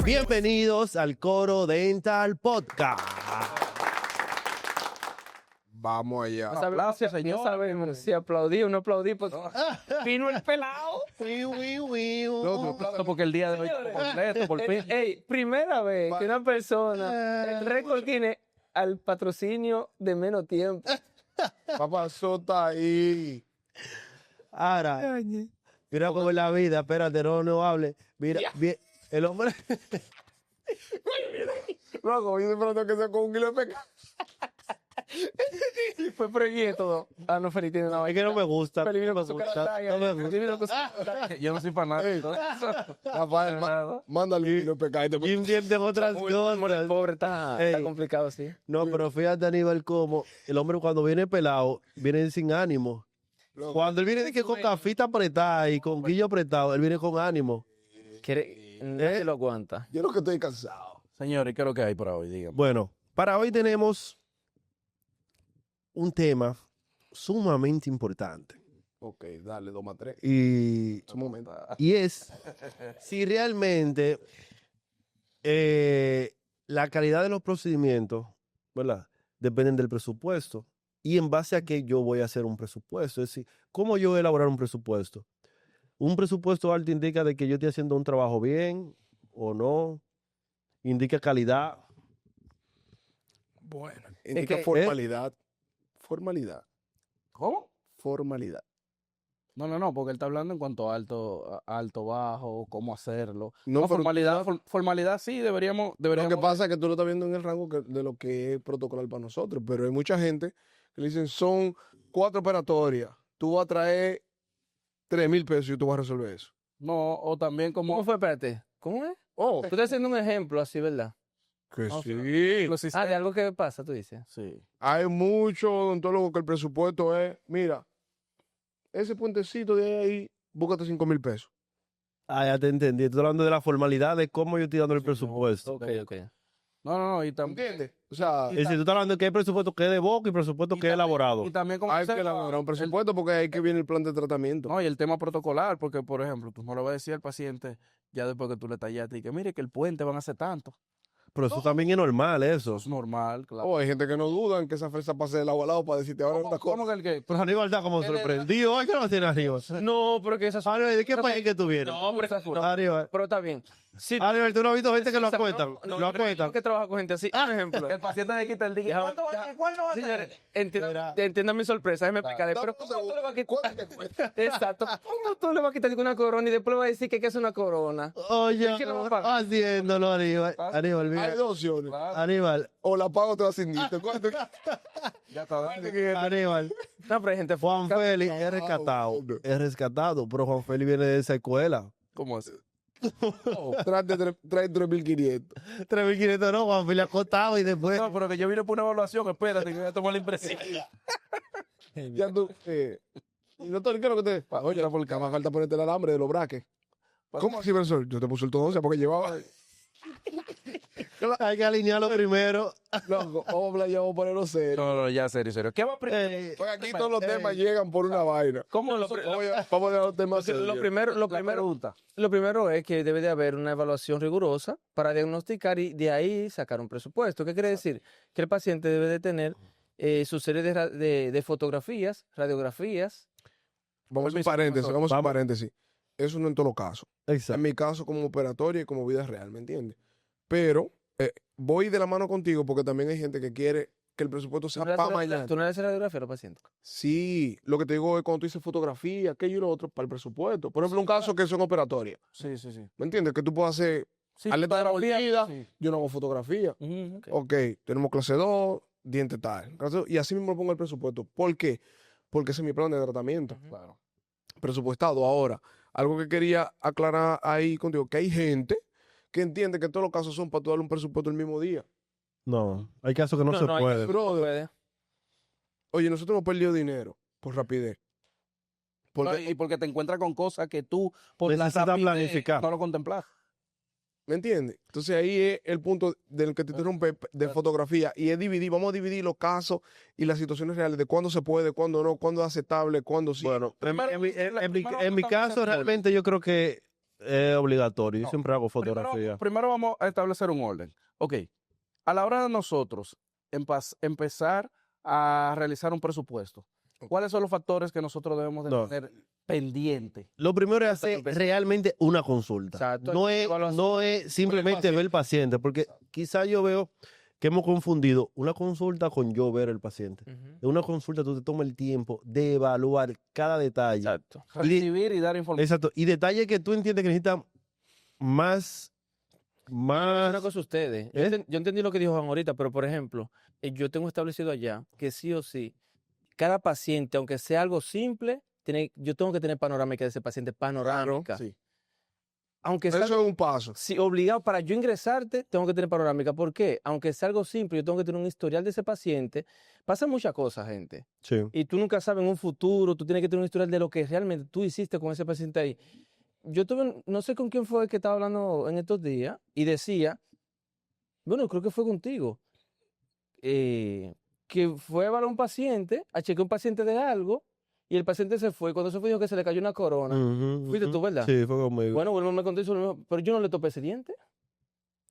Bienvenidos al Coro Dental Podcast. Vamos allá. Gracias, señor. No sabemos si aplaudí o no aplaudí, pues vino el pelado. No, Porque el día de hoy está completo, por fin. Ey, primera vez que una persona, el récord tiene al patrocinio de menos tiempo. papá, sota ahí. Ahora, mira cómo es la vida, espérate, no hable. Mira, el hombre... Loco, yo siempre tengo que ser con un kilo de pecado. Fue prohibido todo. Ah, no, Feliz tiene nada. Es que no me gusta. Feliz vino No con su me gusta. caratalla. No me gusta. Feliz vino con su caratalla. Yo no soy fanático. Rafael, mándale un kilo de pecado. Y entienden otras cosas. Pobre, está Ey. complicado, sí. No, pero fíjate, Aníbal, como el hombre cuando viene pelado, viene sin ánimo. Loco. Cuando él viene de que con cafita apretada y con guillo apretado, él viene con ánimo. Nadie lo aguanta. Yo lo que estoy cansado. Señores, ¿qué es lo que hay para hoy? Dígame. Bueno, para hoy tenemos un tema sumamente importante. Ok, dale, 2 más 3. Y Un momento. es si realmente la calidad de los procedimientos, ¿verdad?, dependen del presupuesto. Y en base a qué yo voy a hacer un presupuesto. Es decir, ¿cómo yo voy a elaborar un presupuesto? Un presupuesto alto indica de que yo estoy haciendo un trabajo bien o no. Indica calidad. Bueno, indica que- formalidad. Formalidad. ¿Cómo? Formalidad. No, porque él está hablando en cuanto a alto, bajo, cómo hacerlo. No, No, pero- formalidad sí, deberíamos. Lo que pasa es que tú lo estás viendo en el rango de lo que es protocolar para nosotros, pero hay mucha gente que le dicen son 4 operatorias, tú vas a traer 3,000 pesos y tú vas a resolver eso. No, o también ¿Cómo como. fue? Espérate. ¿Cómo es? Oh, Tú estás haciendo un ejemplo así, ¿verdad? que No, sí. los Ah, sistemas- de algo que pasa, tú dices. Sí. Hay muchos odontólogos que el presupuesto es, mira, ese puentecito de ahí, búscate 5,000 pesos. Ah, ya te entendí. Estoy hablando de la formalidad de cómo yo estoy dando el presupuesto. Ok. No, y también. ¿Entiendes? O sea, Es decir, tú estás hablando de que hay presupuesto que es de boca y presupuesto que es elaborado. Y también como hay que elaborar un presupuesto porque ahí que viene el plan de tratamiento. No, y el tema protocolar, porque, por ejemplo, tú no le vas a decir al paciente, ya después que tú le tallaste, y que mire que el puente van a hacer tanto. Pero eso también es normal, eso. Es normal, claro. Oh, hay gente que no duda en que esa fresa pase del agua al lado para decirte ahora una cosa. ¿Cómo que el que? Pero Aníbal está como sorprendido. Ay, ¿qué no tiene Aníbal? No, pero que esas Aníbal, ¿de qué país que tú vienes? No, pero esas Aníbal, pero está bien. Sí, Aníbal, ¿tú no has visto gente que lo esa- acuestan? no, Lo acuestan. que trabaja con gente así. Por ejemplo. El paciente le quita el día. ¿Cuándo va a Señores, Mira. entiendan mi sorpresa, déjeme explicarle. Pero ¿cómo tú le vas a quitar? Exacto. ¿Cómo tú le vas a quitar una corona y después le vas a decir que es una corona? Oye, ¿Quién lo va a pagar? haciéndolo, Aníbal. Aníbal, Hay mira. 2 opciones. Aníbal, O la pago o te la cindiste. Ya está dando. Aníbal. No, pero hay gente Juan Félix es rescatado. Es rescatado, pero Juan Félix viene de esa escuela. ¿Cómo así? Trae 3,500. 3.500 no, Juan Félix acostado y después... No, pero que yo vine por una evaluación, espérate, que voy a tomar la impresión. Ya tú, y doctor, ¿qué es lo que te pasa? Oye, porque más falta ponerte el alambre de los braques. ¿Cómo así, profesor? Yo te puse el todo 11 porque llevaba. Hay que alinearlo primero. Loco, vamos a hablar, ya vamos a ponerlo serio. No, ya, serio. ¿Qué va primero? Porque aquí todos los temas llegan por una vaina. ¿Cómo lo, Oye, vamos a dar los temas serios. lo primero es que debe de haber una evaluación rigurosa para diagnosticar y de ahí sacar un presupuesto. ¿Qué quiere decir? Que el paciente debe de tener su serie de fotografías, radiografías. Vamos a un paréntesis. Eso no en todos los casos. En Exacto. mi caso, como operatoria y como vida real, ¿me entiendes? Pero voy de la mano contigo porque también hay gente que quiere que el presupuesto sea para mañana. ¿Tú no le haces radiografía a los pacientes? Sí, lo que te digo es cuando tú dices fotografía, aquello y lo otro, para el presupuesto. Por ejemplo, un caso que son operatorias. Sí. ¿Me entiendes? Que tú puedas hacer Sí, atleta de la vida, sí. yo no hago fotografía. Ok. Ok, tenemos clase 2, diente tal. Y así mismo pongo el presupuesto. ¿Por qué? Porque ese es mi plan de tratamiento. Claro. Presupuestado. Ahora, algo que quería aclarar ahí contigo, que hay gente que entiende que todos los casos son para tú darle un presupuesto el mismo día. No, hay casos que no se puede. Brother, oye, nosotros hemos perdido dinero por rapidez. Y porque te encuentras con cosas que tú, por la Necesitas rapidez, planificar. no lo contemplas. ¿Me entiendes? Entonces ahí es el punto del que te interrumpe de fotografía. Y es dividir, vamos a dividir los casos y las situaciones reales de cuándo se puede, cuándo no, cuándo es aceptable, cuándo sí. Bueno, Primero, en mi primero caso vamos a realmente yo creo que Es obligatorio. Yo No, siempre hago fotografía. Primero vamos a establecer un orden. Ok, a la hora de nosotros empezar a realizar un presupuesto, ¿cuáles son los factores que nosotros debemos de No. tener pendiente? Lo primero es hacer Empezar. realmente una consulta. Exacto, No es, evaluación. no es simplemente ver el paciente, porque quizás yo veo que hemos confundido una consulta con yo ver el paciente. Ujú. En una consulta tú te tomas el tiempo de evaluar cada detalle. Exacto. Recibir y dar información. Exacto. Y detalles que tú entiendes que necesitan más. Una cosa ustedes. ¿Eh? Yo entendí lo que dijo Juan ahorita, pero por ejemplo, yo tengo establecido allá que sí o sí, cada paciente, aunque sea algo simple, yo tengo que tener panorámica de ese paciente, panorámica. Sí. Aunque sea Eso es un paso. sí, obligado para yo ingresarte, tengo que tener panorámica. ¿Por qué? Aunque sea algo simple, yo tengo que tener un historial de ese paciente. Pasan muchas cosas, gente. Sí. Y tú nunca sabes en un futuro, tú tienes que tener un historial de lo que realmente tú hiciste con ese paciente ahí. Yo tuve, no sé con quién fue que estaba hablando en estos días y decía, bueno, creo que fue contigo, que fue a evaluar un paciente, a chequear un paciente de algo y el paciente se fue. Cuando se fue dijo que se le cayó una corona. Ujú, Fuiste ujú. tú, ¿verdad? Sí, fue conmigo. Bueno, vuelvo me conté eso, pero yo no le topé ese diente.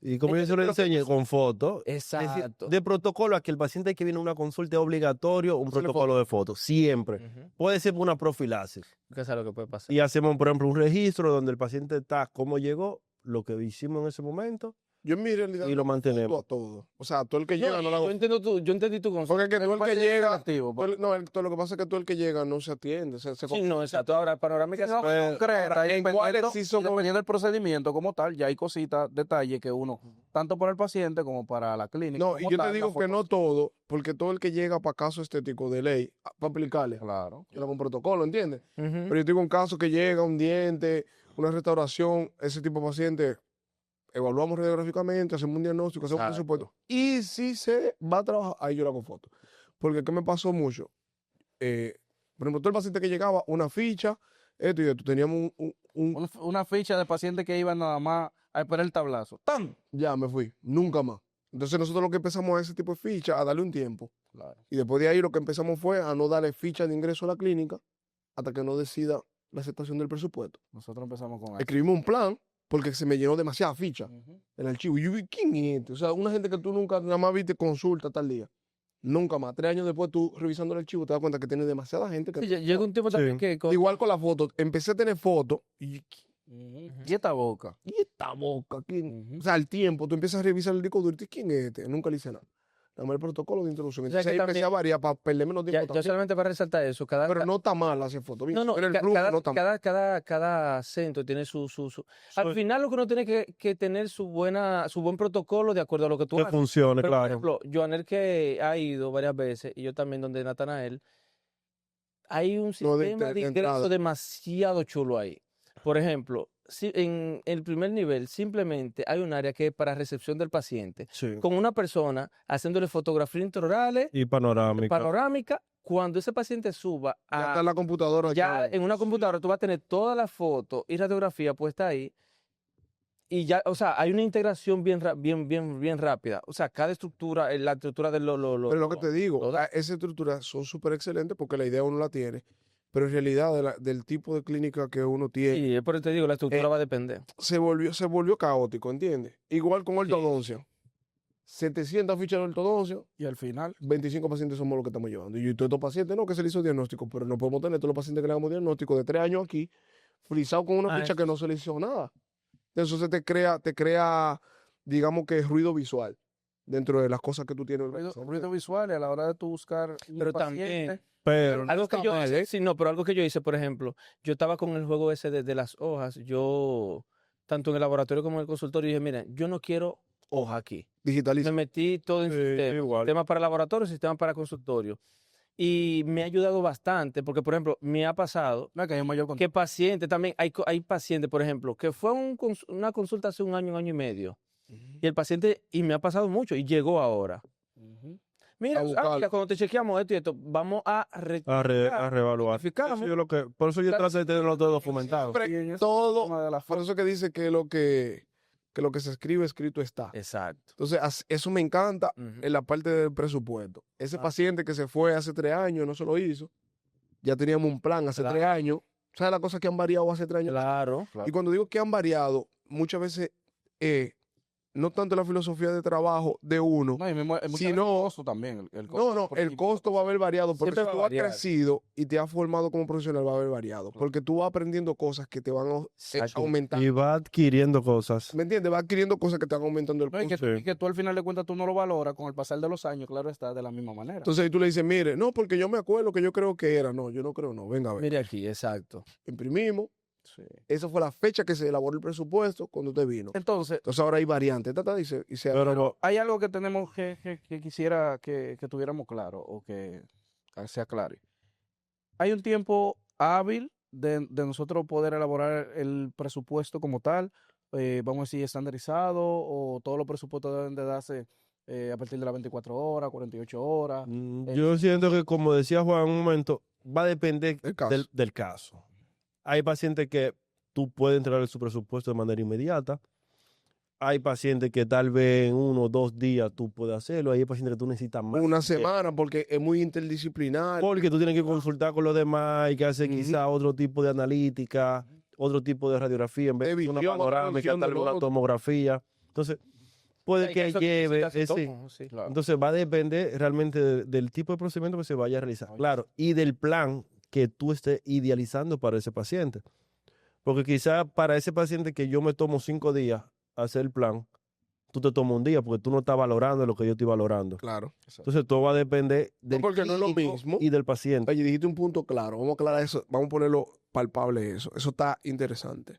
Y como yo se lo entonces, enseñé con fotos, Exacto. de protocolo a que el paciente que viene a una consulta es obligatorio un Hacerle protocolo de fotos, siempre. Ujú. Puede ser una profilaxis. ¿Qué sabes lo que puede pasar? Y hacemos, por ejemplo, un registro donde el paciente está, cómo llegó, lo que hicimos en ese momento Yo en mi realidad y lo mantenemos. a todo. O sea, todo el que No, llega no lo hago. yo entendí tu concepto. Porque es que tú el que Puede ser llega. selectivo, Lo que pasa es que tú el que llega no se atiende. Sí, no, exacto. Ahora, panorámica. No, Pues, concreta, ahora, y ¿en cuáles dependiendo, sí son y dependiendo del procedimiento como tal, ya hay cositas, detalles que uno, tanto para el paciente como para la clínica. No, y como yo tal, te la digo que foto- no todo, porque todo el que llega para caso estético de ley, para aplicarle, Claro. yo le hago un protocolo, ¿entiendes? Ujú. Pero yo tengo un caso que llega, un diente, una restauración, ese tipo de paciente, evaluamos radiográficamente, hacemos un diagnóstico, hacemos un Exacto. presupuesto. Y si se va a trabajar, ahí yo le hago foto. Porque ¿qué me pasó mucho? Por ejemplo, todo el paciente que llegaba, una ficha, esto y esto, teníamos Una ficha de paciente que iba nada más a esperar el tablazo. ¡Tan! ya me fui, nunca más. Entonces nosotros lo que empezamos a ese tipo de ficha, a darle un tiempo. Claro. Y después de ahí lo que empezamos fue a no darle ficha de ingreso a la clínica hasta que no decida la aceptación del presupuesto. Nosotros empezamos con eso. Escribimos un plan porque se me llenó demasiada ficha Ujú. el archivo. Y yo vi, ¿quién es este? O sea, una gente que tú nunca, nada más viste consulta tal día. Nunca más. 3 años después tú revisando el archivo te das cuenta que tiene demasiada gente. Que Sí, llega un tiempo también Sí. que Igual con la foto. Empecé a tener fotos y Y esta boca. ¿y esta boca? ¿Quién? Ujú. O sea, al tiempo tú empiezas a revisar el disco duro y dices, ¿quién es este? Nunca le hice nada. Nada más el protocolo de introducción. O sea, Entonces que ahí empecé también- a variar para perder menos ya, tiempo. yo también. solamente para resaltar eso, cada, Pero no está mal hacer fotos. no, no, Pero el ca- flujo cada, no está mal. cada acento tiene Al Soy- final lo que uno tiene que tener su buen protocolo de acuerdo a lo que tú Que haces. funcione, Pero, por claro. ejemplo, Joanel que ha ido varias veces, y yo también donde Natanael, hay un No, de- sistema de de ingreso entrada. demasiado chulo ahí. Por ejemplo, en el primer nivel simplemente hay un área que es para recepción del paciente, Sí. con una persona haciéndole fotografías intraorales, Y panorámica. panorámica. Cuando ese paciente suba Ya está a, en la computadora. ya ya. en una computadora, tú vas a tener toda la foto y radiografía puesta ahí. Y ya, o sea, hay una integración bien rápida. O sea, cada estructura, la estructura de Pero lo que te digo, lo da. esas estructuras son súper excelentes porque la idea uno la tiene, pero en realidad del tipo de clínica que uno tiene, Sí, por eso te digo, la estructura va a depender. se volvió caótico, ¿entiendes? Igual con ortodoncia. 700 fichas de ortodoncia, Y al final, 25 pacientes somos los que estamos llevando. Y todos estos pacientes, no, que se le hizo diagnóstico, pero no podemos tener todos los pacientes que le hagamos diagnóstico de 3 años aquí, frisados con una Ah, ficha que no se le hizo nada. Entonces te crea, digamos que ruido visual dentro de las cosas que tú tienes. ruido visuales a la hora de tú buscar un Pero paciente. también, Pero algo que está yo mal, hice, ¿eh? sí, no, pero algo que yo hice, por ejemplo, yo estaba con el juego ese de las hojas, yo, tanto en el laboratorio como en el consultorio, dije, mira, yo no quiero hoja aquí. Digitaliza. Me metí todo en Sí, sistema, igual. sistema para laboratorio, sistema para consultorio. Y me ha ayudado bastante, porque, por ejemplo, me ha pasado No, que hay un mayor control. que pacientes también, hay pacientes, por ejemplo, que fue una consulta hace un año y medio, y el paciente, y me ha pasado mucho, y llegó ahora. Ujú. Mira, buscarlo. mira, cuando te chequeamos esto y esto, vamos a a rectificar, reevaluar. rectificamos. Eso yo por eso yo Claro. trato de tenerlo todo documentado. Siempre Y en ese todo, tema de la por eso que dice que lo que se escribe escrito está. Exacto. Entonces, eso me encanta Ujú. en la parte del presupuesto. Ese Ah. paciente que se fue hace 3 años, no se lo hizo. Ya teníamos un plan hace Claro. 3 años ¿Sabes las cosas que han variado hace 3 años? Claro. Y cuando digo que han variado, muchas veces no tanto la filosofía de trabajo de uno, No, y mismo, muchas veces el sino... costo también. El No, porque el costo va a haber variado, porque Siempre si va a tú has variar. crecido y te has formado como profesional, va a haber variado, porque tú vas aprendiendo cosas que te van Exacto. aumentando. Y va adquiriendo cosas. ¿Me entiendes? Va adquiriendo cosas que te van aumentando el No, y costo. que, y que tú al final de cuentas tú no lo valoras con el pasar de los años, claro está, de la misma manera. Entonces ahí tú le dices, mire, no, porque yo me acuerdo que yo creo que era. No, yo no creo, no. Venga a ver. Mire aquí, exacto. Imprimimos. Sí. Esa fue la fecha que se elaboró el presupuesto cuando usted vino. Entonces, Entonces ahora hay variantes. Tata dice, y se Pero hay algo que tenemos que quisiera que tuviéramos claro o que se aclare. Hay un tiempo hábil de nosotros poder elaborar el presupuesto como tal, vamos a decir estandarizado, o todos los presupuestos deben de darse a partir de las 24 horas, 48 horas. yo siento que, como decía Juan en un momento, va a depender El caso. del caso. Hay pacientes que tú puedes entregar su presupuesto de manera inmediata. Hay pacientes que tal vez en 1 o 2 días tú puedes hacerlo. Hay pacientes que tú necesitas más. una semana porque es muy interdisciplinar. Porque tú tienes que consultar con los demás y que hacer Ujú. quizá otro tipo de analítica, otro tipo de radiografía, en vez De de una visión, panorámica, visión tal del vez una otro. tomografía. Entonces, puede Hay que casos lleve necesitas ese. todo, sí. Claro. Entonces, va a depender realmente del tipo de procedimiento que se vaya a realizar. Oye. Claro, y del plan que tú estés idealizando para ese paciente. Porque quizá para ese paciente que yo me tomo 5 días hacer el plan, tú te tomas un día porque tú no estás valorando lo que yo estoy valorando. Claro. Entonces, todo va a depender del porque no es lo clínico mismo. y del paciente. Oye, dijiste un punto claro. Vamos a aclarar eso. Vamos a ponerlo palpable eso. Eso está interesante.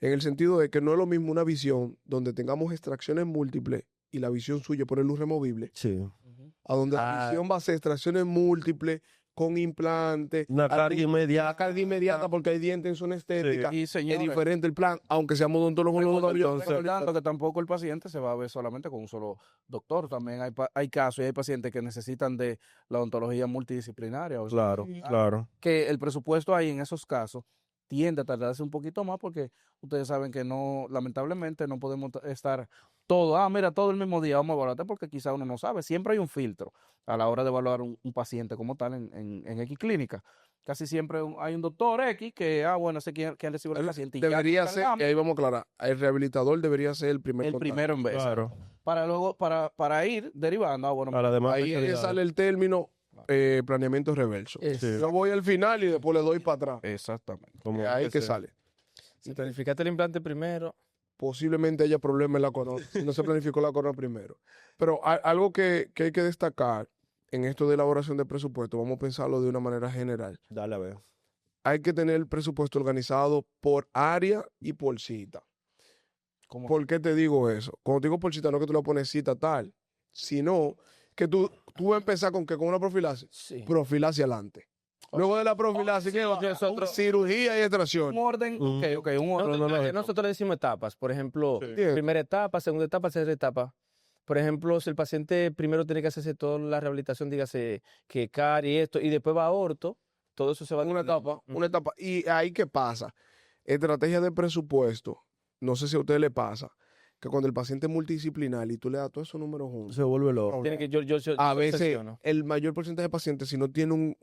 En el sentido de que no es lo mismo una visión donde tengamos extracciones múltiples y la visión suya por luz removible, Sí. a donde la Ah. visión va a ser extracciones múltiples con implantes. Una carga Una inmediata. carga inmediata porque hay dientes en zona estética. Y Es señores, diferente el plan, aunque seamos odontólogos los dos. recordando que tampoco el paciente se va a ver solamente con un solo doctor. También hay casos y hay pacientes que necesitan de la odontología multidisciplinaria. O sea, Claro, claro. que el presupuesto ahí en esos casos tiende a tardarse un poquito más porque ustedes saben que no, lamentablemente no podemos estar mira, todo el mismo día vamos a evaluarte porque quizá uno no sabe. Siempre hay un filtro a la hora de evaluar un paciente como tal en X clínica. Casi siempre hay un doctor X que, bueno, sé quién recibe al paciente. Y ya Debería ser, cargamos y ahí vamos a aclarar, el rehabilitador debería ser el primer el contacto. primero en vez. Claro. Para luego, para ir derivando, bueno, Para demás Ahí sale el término planeamiento reverso. Es- Sí. Yo voy al final y después le doy para atrás. exactamente. como Ahí que sea. sale. Si planificaste el implante primero, Posiblemente haya problemas en la corona, si no se planificó la corona primero. Pero algo que hay que destacar en esto de elaboración de presupuesto, vamos a pensarlo de una manera general. Dale a ver. Hay que tener el presupuesto organizado por área y por cita. ¿Cómo? ¿Por qué te digo eso? Cuando te digo por cita, no es que tú le pones cita tal, sino que tú vas a empezar con una profilaxis. sí. Profilaxis adelante. Luego de la profilaxis, ¿qué va? nosotros- Cirugía y extracción. Un orden, Mm. ok, un orden. Nosotros le decimos etapas. Por ejemplo, Bien. primera etapa, segunda etapa, tercera etapa. Por ejemplo, si el paciente primero tiene que hacerse toda la rehabilitación, dígase que cari y esto, y después va a orto, todo eso se va Una etapa, una etapa. Y ahí, ¿qué pasa? Estrategia de presupuesto. No sé si a usted le pasa, que cuando el paciente es multidisciplinar y tú le das todos esos números juntos, Se vuelve loco. Tiene que yo a veces obsesiono. el mayor porcentaje de pacientes, si no tiene un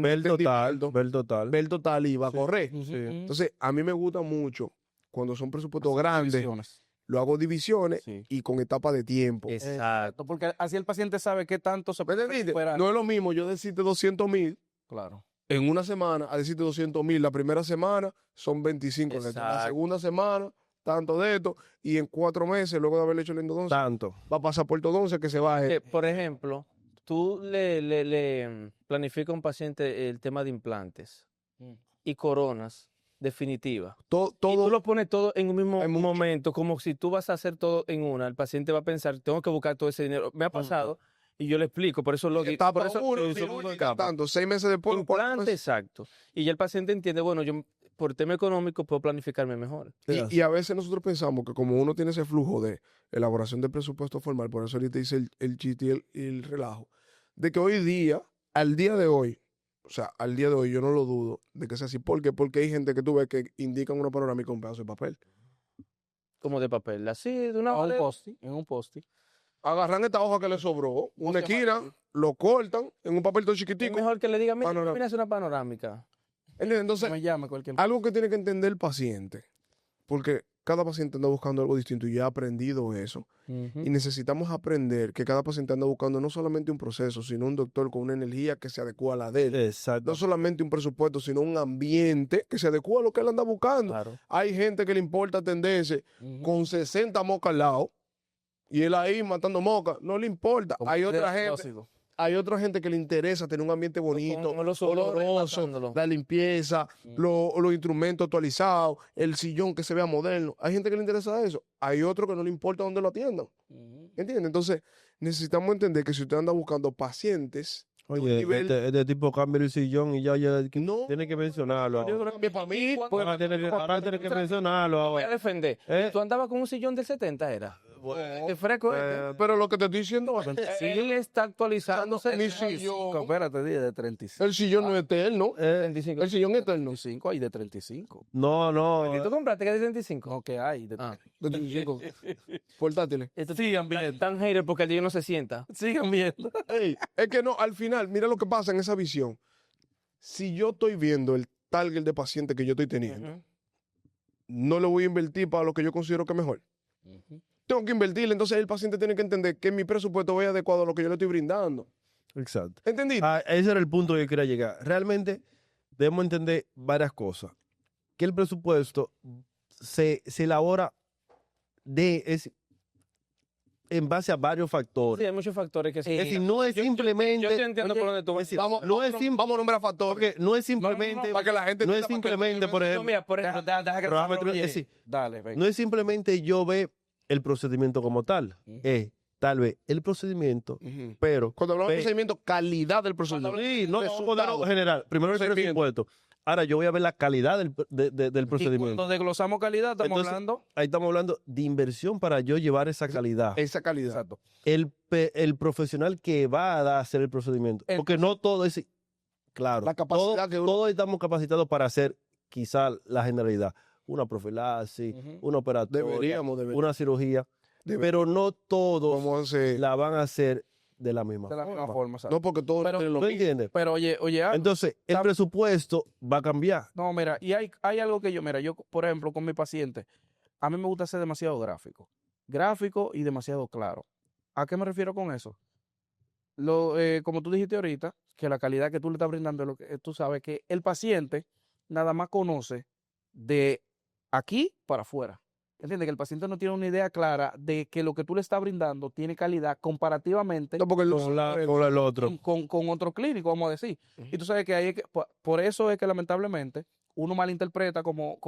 Ve el total, entendimiento, ve el total. ve el total y va a correr. Ujú. Entonces, a mí me gusta mucho cuando son presupuestos grandes, Divisiones. lo hago divisiones Sí. y con etapas de tiempo. Exacto. Porque así el paciente sabe qué tanto se ¿Me puede entendiste? recuperar. No es lo mismo yo decirte 200,000 Claro. en una semana a decirte 200,000. La primera semana son 25 de esto. La Exacto. segunda semana, tanto de esto. Y en 4 meses, luego de haberle hecho el endodoncia, Tanto. va a pasar por ortodoncia que se baje. Que, por ejemplo, tú le planificas a un paciente el tema de implantes Mm. y coronas definitivas. Y tú Todo lo pones todo en un mismo Hay mucho. momento, como si tú vas a hacer todo en una. El paciente va a pensar, tengo que buscar todo ese dinero. Me ha pasado y yo le explico, por eso lo etapa por eso, 1, por eso pongo etapa. tanto, 6 meses después. Implante, exacto. Y ya el paciente entiende, bueno, yo por tema económico puedo planificarme mejor. Y a veces nosotros pensamos que como uno tiene ese flujo de elaboración de presupuesto formal, por eso ahorita dice el chiste y el relajo, de que hoy día, al día de hoy, o sea, al día de hoy yo no lo dudo de que sea así. ¿Por qué? Porque hay gente que tú ves que indican una panorámica con un pedazo de papel. Como de papel, así, de una En un hora. posti, en un posti. Agarran esta hoja que le sobró, una esquina, lo cortan en un papel todo Es chiquitico. mejor que le diga, mira, Panorámica. mira, es una panorámica. ¿Entiendes? Entonces, me llame cualquier algo que tiene que entender el paciente, porque cada paciente anda buscando algo distinto y ya he aprendido eso. Y necesitamos aprender que cada paciente anda buscando no solamente un proceso, sino un doctor con una energía que se adecua a la de él. Exacto. No solamente un presupuesto, sino un ambiente que se adecua a lo que él anda buscando. Claro. Hay gente que le importa atenderse con 60 mocas al lado y él ahí matando mocas. No le importa. Hay otra gente que le interesa tener un ambiente bonito, Con los olores oloroso, matándolo. la limpieza, los instrumentos actualizados, el sillón que se vea moderno. Hay gente que le interesa eso. Hay otro que no le importa dónde lo atiendan. ¿Entiendes? Entonces, necesitamos entender que si usted anda buscando pacientes, Oye, nivel- este tipo cambia el sillón y ya no, tiene que mencionarlo. yo Ahora. creo que para mí, Ahora tiene que mencionarlo. Voy a Ahora. defender. ¿Eh? Tú andabas con un sillón del 70, ¿era? ¿Qué fresco es? pero lo que te estoy diciendo es, Él está actualizándose. mi sillón, Espérate, dije de 35. el sillón no es eterno, 35. el sillón es eterno. 35 hay de 35. No. ¿Y tú compraste que es de 35? No, que hay. Ah. De 35 portátiles. Sigan viendo. Tan hater porque el día no se sienta. Sigan viendo. Ey, es que no, al final, mira lo que pasa en esa visión. Si yo estoy viendo el target de paciente que yo estoy teniendo, no le voy a invertir para lo que yo considero que es mejor. Tengo que invertirle, entonces el paciente tiene que entender que mi presupuesto vaya adecuado a lo que yo le estoy brindando. Exacto. ¿Entendí? Ese era el punto que yo quería llegar. Realmente debemos entender varias cosas. Que el presupuesto se elabora en base a varios Sí, factores. hay muchos factores que Es decir, no es Yo simplemente... te entiendo por donde tú vas. es decir, Vamos, no es vamos, vamos a nombrar factores. porque no es simplemente... para que la gente no es entienda, para que- simplemente, por No, ejemplo... mira, por ejemplo, Deja que Pero déjame desarrolle. decir, Dale, ven. No es simplemente yo ver el procedimiento como tal. Es tal vez el procedimiento, Ujú. pero... Cuando hablamos de Pe- procedimiento, calidad del procedimiento. Sí, no, Resultado. no, general. Primero el Procedimiento. presupuesto. Ahora yo voy a ver la calidad del Y procedimiento. cuando desglosamos calidad, estamos Entonces, hablando. Ahí estamos hablando de inversión para yo llevar esa calidad. Esa calidad. Exacto. El profesional que va a hacer el procedimiento. Porque no todo es... Claro, La capacidad que uno- todos estamos capacitados para hacer quizá la generalidad. Una profilaxis, una operatoria, Deberíamos. una cirugía. Pero no todos Vamos a hacer. la van a hacer de la misma De la misma forma. forma. exacto. No, porque todos Pero- tienen lo ¿Tú mismo. entiendes? Pero oye, algo. Entonces, el ¿Sabe? presupuesto va a cambiar. No, mira, y hay algo que yo, por ejemplo, con mi paciente, a mí me gusta ser demasiado gráfico y demasiado claro. ¿A qué me refiero con eso? Como tú dijiste ahorita, que la calidad que tú le estás brindando, tú sabes que el paciente nada más conoce de aquí para afuera. ¿Entiendes? Que el paciente no tiene una idea clara de que lo que tú le estás brindando tiene calidad comparativamente No, porque Con el otro. con otro clínico, vamos a decir. Y tú sabes que por eso es que lamentablemente uno malinterpreta como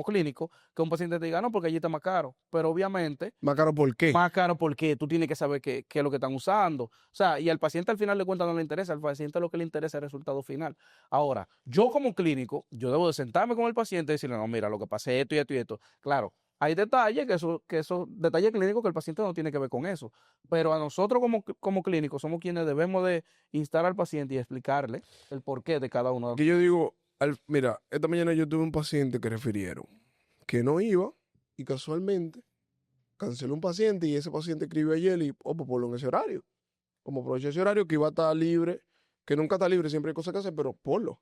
clínico que un paciente te diga, no, porque allí está más caro. Pero obviamente, más caro, ¿por qué? más caro porque tú tienes que saber qué es lo que están usando. O sea, y al paciente al final de cuentas no le interesa, al paciente lo que le interesa es el resultado final. Ahora, yo como clínico, yo debo de sentarme con el paciente y decirle, no, mira, lo que pasa es esto y esto y esto. Claro, hay detalles que esos detalles clínicos que el paciente no tiene que ver con eso. Pero a nosotros como clínicos somos quienes debemos de instar al paciente y explicarle el porqué de cada uno de Que yo digo, mira, esta mañana yo tuve un paciente que refirieron que no iba y casualmente canceló un paciente y ese paciente escribió ayer y, pues ponlo en ese horario. Como aproveché ese horario que iba a estar libre, que nunca está libre, siempre hay cosas que hacer, pero ponlo.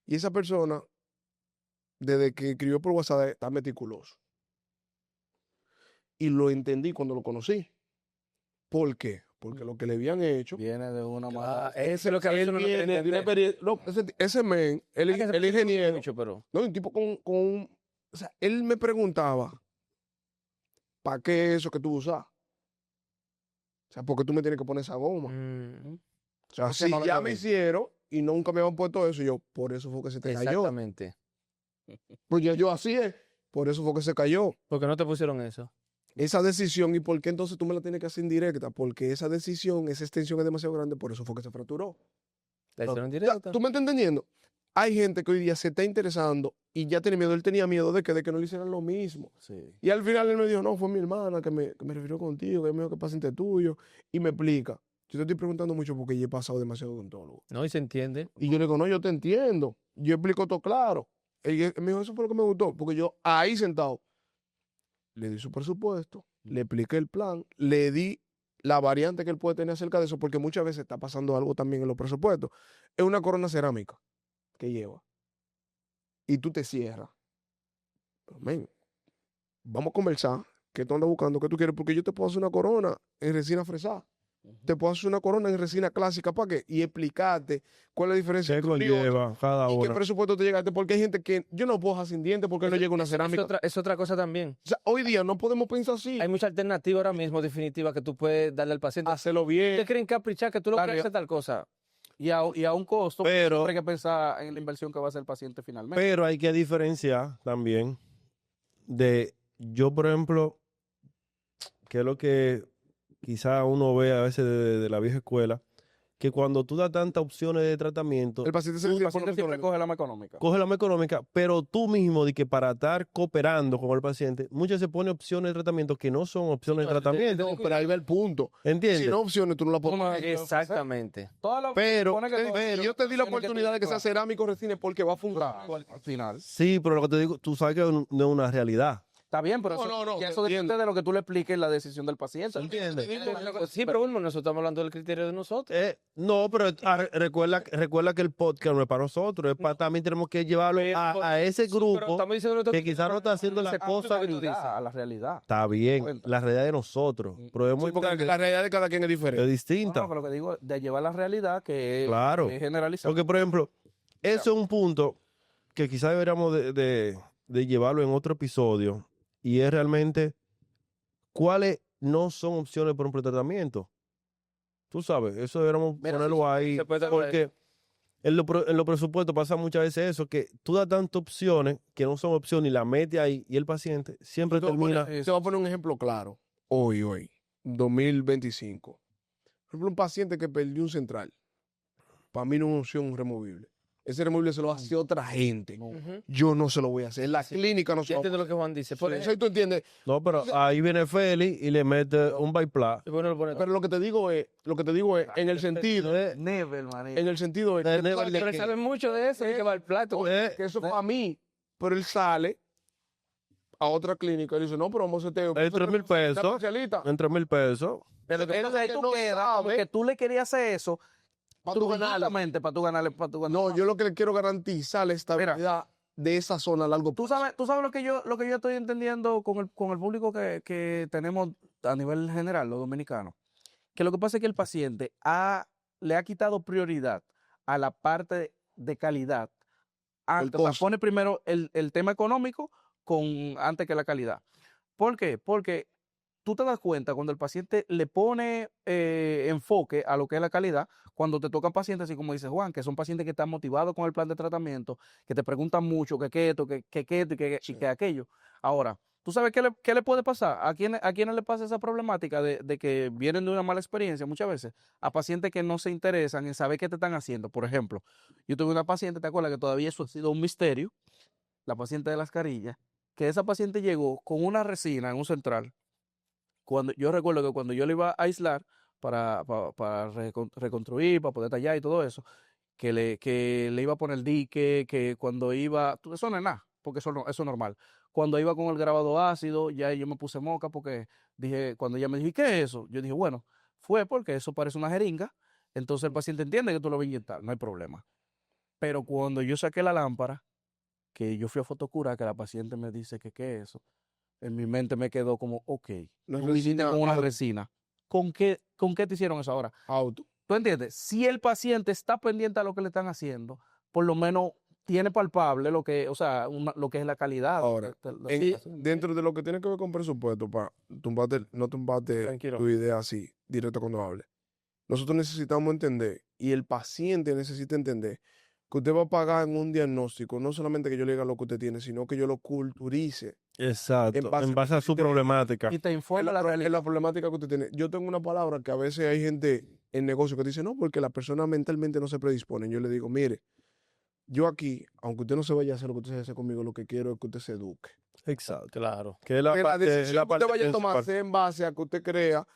Y esa persona, desde que escribió por WhatsApp, está meticuloso. Y lo entendí cuando lo conocí. ¿Por qué? Porque lo que le habían hecho, viene de una mala. Eso es lo que a veces él uno no quiere viene de una entender. experiencia. No, ese men, el ingeniero, Mucho, pero... no, un tipo o sea, él me preguntaba, ¿para qué eso que tú usas? O sea, ¿por qué tú me tienes que poner esa goma? O sea, Porque si no le ya va me bien. hicieron y nunca me habían puesto eso, yo, por eso fue que se te cayó. Exactamente. Pues ya yo así es, por eso fue que se cayó. Porque no te pusieron eso. Esa decisión, ¿y por qué entonces tú me la tienes que hacer indirecta? Porque esa decisión, esa extensión es demasiado grande, por eso fue que se fracturó. La hicieron O sea, directa. ¿tú me estás entendiendo? Hay gente que hoy día se está interesando y ya tiene miedo. Él tenía miedo de que no le hicieran lo mismo. Sí. Y al final él me dijo, no, fue mi hermana que me refirió contigo, que me dijo que paciente tuyo. Y me explica. Yo te estoy preguntando mucho porque yo he pasado demasiado odontólogo. No, y se entiende. Y yo le digo, no, yo te entiendo. Yo explico todo claro. Él me dijo, eso fue lo que me gustó. Porque yo ahí sentado, le di su presupuesto, le expliqué el plan, le di la variante que él puede tener acerca de eso, porque muchas veces está pasando algo también en los presupuestos. Es una corona cerámica que lleva. y tú te cierras. Pero, men, vamos a conversar. ¿Qué tú andas buscando? ¿Qué tú quieres? Porque yo te puedo hacer una corona en resina fresada. Te puedo hacer una corona en resina clásica, ¿para qué? Y explicarte cuál es la diferencia ¿Qué entre una y otra. conlleva cada ¿Y qué una? presupuesto te llegaste? Porque hay gente que yo no puedo dejar sin dientes porque no llega una cerámica. Es otra cosa también. O sea, hoy día no podemos pensar así. Hay mucha alternativa ahora mismo definitiva que tú puedes darle al paciente. Hacerlo bien. ¿Ustedes creen caprichar que tú lo Claro, quieres hacer tal cosa? Y a un costo, Pero- siempre hay que pensar en la inversión que va a hacer el paciente finalmente. Pero hay que diferenciar también de yo, por ejemplo, que es lo que quizá uno ve a veces de la vieja escuela, que cuando tú das tantas opciones de tratamiento, El paciente se el decide por paciente lo siempre que coge la más económica. coge la más económica, pero tú mismo, de que para estar cooperando con el paciente, muchas se ponen opciones de tratamiento que no son opciones de tratamiento. No, pero ahí va el punto. ¿Entiendes? Si no opciones, tú no la puedes. No, Exactamente. Pero- Si yo te di la oportunidad de que sea cerámico resina es porque va a funcionar. al final. Sí, pero lo que te digo, tú sabes que no es una realidad. Está bien, pero No, eso, no, no, ya te eso depende entiendo. de lo que tú le expliques en la decisión del paciente. ¿Entiendes? Sí, pero bueno, nosotros estamos hablando del criterio de nosotros. No, pero recuerda que el podcast no es para nosotros, es para también tenemos que llevarlo a ese Sí, pero grupo estamos diciendo que quizás no está haciendo esa cosa. A la realidad. Está bien, Cuenta. la realidad de nosotros, pero es muy Porque la realidad de cada quien es diferente. es distinta. No, no, pero lo que digo es de llevar la realidad que Claro. es generalizada. Porque, por ejemplo, eso es un punto que quizás deberíamos de llevarlo en otro episodio y es realmente cuáles no son opciones por un tratamiento. Tú sabes, eso deberíamos Mira, ponerlo ahí se puede hablar de porque en los presupuestos pasa muchas veces eso, que tú das tantas opciones que no son opciones y la metes ahí y el paciente siempre termina... Se va a poner un ejemplo claro. Hoy, 2025. Por ejemplo, un paciente que perdió un central. Para mí no es una opción removible. Ese removible se lo hace otra gente. Ujú. Yo no se lo voy a hacer. La clínica no se Ya lo va a entiendo lo que Juan dice. Por hacer. ejemplo, ¿Tú entiendes? No, pero ahí viene Félix y le mete un bypass. bueno, lo pone- Pero lo que te digo es, en el sentido, Never, manito. en el sentido es De que, never tú de sabes pero él sabe mucho de eso, de que va al plato. que eso fue a mí. Pero él sale a otra clínica y dice, no, pero vamos a hacer En 3,000 pesos. especialista. En 3,000 pesos. Pero que Entonces ahí que tú no quedas como sabe que tú le querías hacer eso para tú ganarla. trujillamente para tú ganarle. No, yo lo que le quiero garantizar la estabilidad de esa zona a largo plazo. Tú sabes lo que yo estoy entendiendo con el público que tenemos a nivel general, los dominicanos. Que lo que pasa es que el paciente le ha quitado prioridad a la parte de calidad. Antes, costo. pone primero el tema económico antes que la calidad. ¿Por qué? Porque tú te das cuenta cuando el paciente le pone enfoque a lo que es la calidad, cuando te tocan pacientes, así como dice Juan, que son pacientes que están motivados con el plan de tratamiento, que te preguntan mucho que esto, que esto y que aquello. Ahora, ¿tú sabes qué le puede pasar? ¿A quiénes le pasa esa problemática de que vienen de una mala experiencia muchas veces? A pacientes que no se interesan en saber qué te están haciendo. Por ejemplo, yo tuve una paciente, ¿te acuerdas que todavía eso ha sido un misterio? La paciente de las carillas, que esa paciente llegó con una resina en un central. Yo recuerdo que cuando yo le iba a aislar para reconstruir, para poder tallar y todo eso, que le iba a poner dique, que cuando iba, eso no es nada, porque eso es normal. Cuando iba con el grabado ácido, ya yo me puse moca porque dije, cuando ella me dijo, ¿y qué es eso? Yo dije, bueno, fue porque eso parece una jeringa, entonces el paciente entiende que tú lo vas a inyectar, no hay problema. Pero cuando yo saqué la lámpara, que yo fui a fotocurar, que la paciente me dice que qué es eso, en mi mente me quedó como, ok, Una tú viniste resina con una auto. resina. ¿Con qué te hicieron eso ahora? Auto. ¿Tú entiendes? Si el paciente está pendiente a lo que le están haciendo, por lo menos tiene palpable lo que, o sea, lo que es la calidad. Ahora, Sí, dentro de lo que tiene que ver con presupuesto, para no tumbarte Tranquilo. tu idea así, directo cuando hable. Nosotros necesitamos entender, y el paciente necesita entender, que usted va a pagar en un diagnóstico, no solamente que yo le diga lo que usted tiene, sino que yo lo culturice. Exacto, En base en base a su problemática. y te Es informa la es realidad. la problemática que usted tiene. Yo tengo una palabra que a veces hay gente en negocio que dice, no, porque la persona mentalmente no se predispone. Yo le digo, mire, yo aquí, aunque usted no se vaya a hacer lo que usted se hace conmigo, lo que quiero es que usted se eduque. Exacto. Claro. Que es la Que parte, la es decisión la que usted parte vaya a tomar principal. sea en base a que usted crea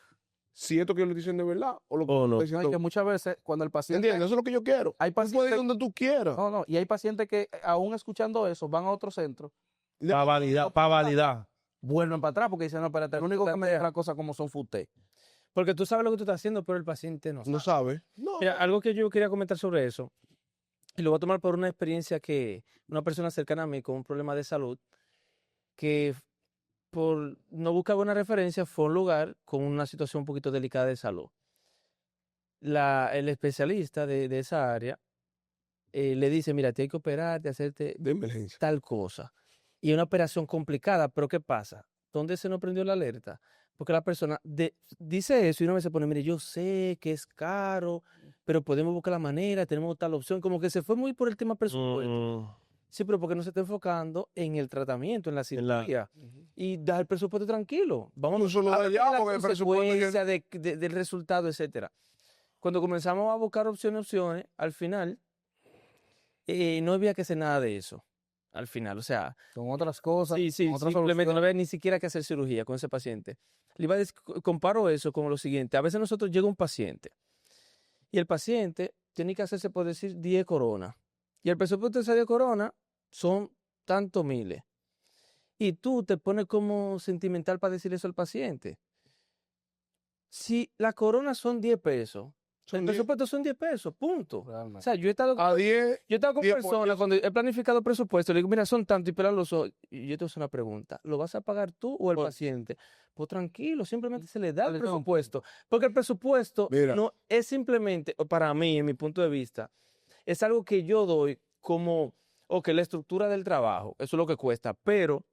si esto que yo le estoy diciendo es verdad o lo que O no. estoy No, y diciendo. que muchas veces cuando el paciente... ¿Entiendes? Eso es lo que yo quiero. Hay Tú puedes ir pacientes, donde tú quieras. no, y hay pacientes que aún escuchando eso van a otro centro, Para validar, para validar. vuelven para atrás porque dicen, no, espérate, el único que me deja las cosas como son fue usted. Porque tú sabes lo que tú estás haciendo, pero el paciente no sabe. No sabe. No. Mira, algo que yo quería comentar sobre eso. Y lo voy a tomar por una experiencia que una persona cercana a mí con un problema de salud, que por no buscar buena referencia, fue a un lugar con una situación un poquito delicada de salud. El especialista de esa área le dice, mira, te hay que operarte, hacerte De emergencia. tal cosa. Y es una operación complicada, pero ¿qué pasa? ¿Dónde se nos prendió la alerta? Porque la persona dice eso y una vez se pone, mire, yo sé que es caro, pero podemos buscar la manera, tenemos tal opción, como que se fue muy por el tema presupuesto. Sí, pero porque no se está enfocando en el tratamiento, en la cirugía. Y da el presupuesto tranquilo. Vamos No solo a de ver allá, la porque el presupuesto consecuencia del resultado, etcétera. Cuando comenzamos a buscar opciones, al final, no había que hacer nada de eso. Al final, o sea, Con otras cosas, sí, con otras simplemente no soluciones. había ni siquiera que hacer cirugía con ese paciente. Le iba a decir, comparo eso con lo siguiente. A veces nosotros llega un paciente y el paciente tiene que hacerse, por decir, 10 coronas. Y el presupuesto de esas 10 coronas son tantos miles. Y tú te pones como sentimental para decir eso al paciente. Si las coronas son 10 pesos, Son el 10. presupuesto son 10 pesos, punto. O Realmente. sea, yo he estado A 10, con 10 por personas 10. cuando he planificado presupuesto, le digo, mira, son tantos y pelan los ojos. Y yo te hago una pregunta, ¿lo vas a pagar tú o el Pues- paciente? Pues tranquilo, simplemente se le da el Dale, toma. presupuesto. Porque el presupuesto Mira. no es simplemente, o para mí, en mi punto de vista, es algo que yo doy como, ok, la estructura del trabajo, eso es lo que cuesta, pero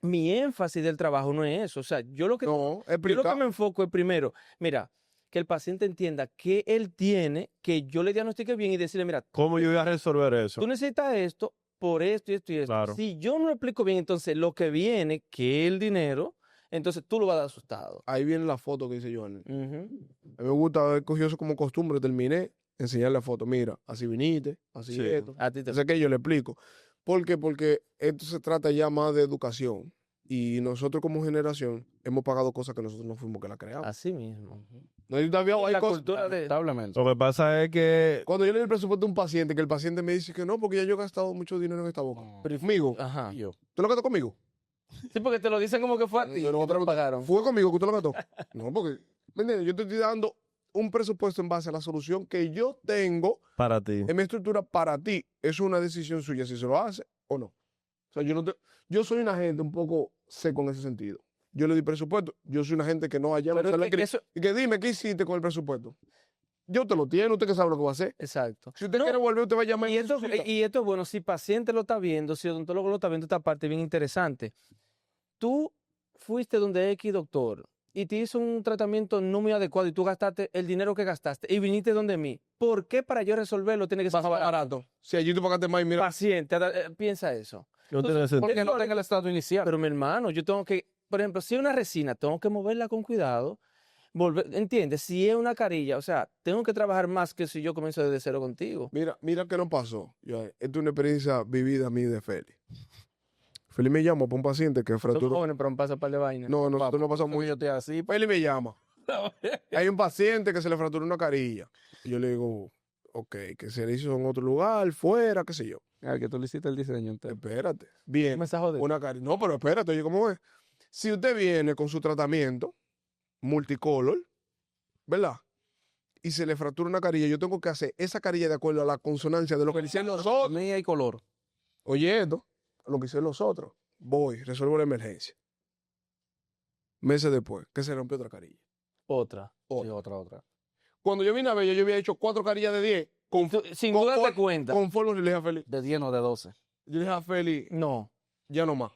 mi énfasis del trabajo no es eso. O sea, yo lo que No, yo lo que explica. me enfoco es primero, mira, que el paciente entienda qué él tiene, que yo le diagnostique bien y decirle, mira, ¿Cómo yo voy a resolver eso? tú necesitas esto por esto y esto y esto. Claro. Si yo no lo explico bien, entonces lo que viene, que es el dinero, entonces tú lo vas a dar asustado. Ahí viene la foto que dice Johnny. Ujú. A mí me gusta haber cogido eso como costumbre. Terminé, enseñarle la foto. Mira, así viniste, así Sí. esto. A ti te... Entonces que yo le explico. ¿Por qué? Porque esto se trata ya más de educación. Y nosotros como generación hemos pagado cosas que nosotros no fuimos que la creamos. Así mismo. No, y todavía hay La cosas- cultura de... Lamentablemente. Lo que pasa es que Cuando yo le doy el presupuesto a un paciente, que el paciente me dice que no, porque ya yo he gastado mucho dinero en esta boca. No. Pero conmigo. Ajá. Y yo. ¿Tú lo gastó conmigo? Sí, porque te lo dicen como que fue a ti. Yo no voy a que te lo preguntar, pagaron. ¿Fue conmigo que usted lo gastó? No, porque, ¿me entiendes? Yo te estoy dando un presupuesto en base a la solución que yo tengo para ti. en mi estructura para ti. Es una decisión suya si se lo hace o no. O sea, yo soy una gente un poco seco en ese sentido. Yo le di presupuesto. Yo soy una gente que no haya... Pero es que eso... Y que dime, ¿qué hiciste con el presupuesto? Yo te lo tiene, usted que sabe lo que va a hacer. Exacto. Si usted No, quiere volver, usted va a llamar. y esto es bueno, si paciente lo está viendo, si odontólogo lo está viendo, esta parte bien interesante. Tú fuiste donde X doctor y te hizo un tratamiento no muy adecuado y tú gastaste el dinero que gastaste y viniste donde mí. ¿Por qué para yo resolverlo tiene que ser Más barato. Si allí tú pagaste más y mira. Paciente, piensa eso. No tiene sentido. Porque no tenga el estado inicial. Pero mi hermano, yo tengo que, por ejemplo, si es una resina, tengo que moverla con cuidado. ¿Entiendes? Si es una carilla, o sea, tengo que trabajar más que si yo comienzo desde cero contigo. Mira qué no pasó. Esta es una experiencia vivida a mí de Feli. Feli me llama para un paciente que Somos fracturó. jóvenes, pero me pasa un par de vainas. No, nosotros no pasamos Porque muy. yo estoy así. Feli me llama. Hay un paciente que se le fracturó una carilla. Y yo le digo, ok, que se le hizo en otro lugar, fuera, qué sé yo. Al que tú le hiciste el diseño entero. Espérate. Bien. Me está jodiendo. Una carilla. No, pero espérate, oye, ¿cómo es? Si usted viene con su tratamiento multicolor, ¿verdad? Y se le fractura una carilla, yo tengo que hacer esa carilla de acuerdo a la consonancia de lo que le hicieron los otros. Mía y color. Oye, esto, lo que hicieron los otros. Voy, resuelvo la emergencia. Meses después, que se rompió otra carilla. Otra. Sí, otra. Cuando yo vine a ver, yo había hecho 4 carillas de 10. Con, Sin con- duda con- te cuenta. Conforme le dije a Feli. De 10 no de 12. Yo le dije a Feli, No. ya no más.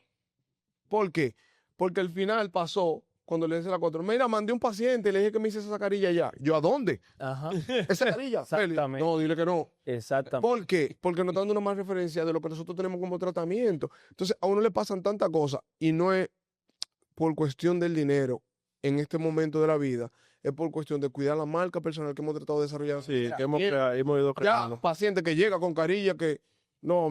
¿Por qué? Porque al final pasó, cuando le hice la 4, mira, mandé un paciente y le dije que me hice esa carilla ya. ¿Yo a dónde? Ajá. Esa carilla. Feli. Exactamente. No, dile que no. Exactamente. ¿Por qué? Porque nos está dando una más referencia de lo que nosotros tenemos como tratamiento. Entonces, a uno le pasan tantas cosas y no es por cuestión del dinero en este momento de la vida, es por cuestión de cuidar la marca personal que hemos tratado de desarrollar. Sí, Mira, que hemos mira, ido ya, creando. paciente que llega con carilla que, no,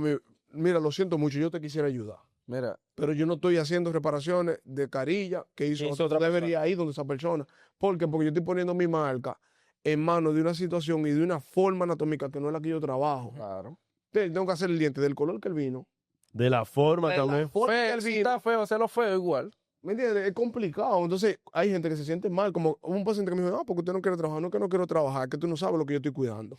mira, lo siento mucho, yo te quisiera ayudar. Mira, Pero yo no estoy haciendo reparaciones de carilla que hizo otra. Debería ir donde esa persona. ¿Por qué? Porque yo estoy poniendo mi marca en manos de una situación y de una forma anatómica que no es la que yo trabajo. claro. Entonces, tengo que hacer el diente del color que él vino. De la forma también. Porque él Si vino. está feo, hacerlo feo igual. ¿Me entiendes? Es complicado. Entonces, hay gente que se siente mal. Como un paciente que me dijo, porque usted no quiere trabajar. No, que no quiero trabajar, que tú no sabes lo que yo estoy cuidando.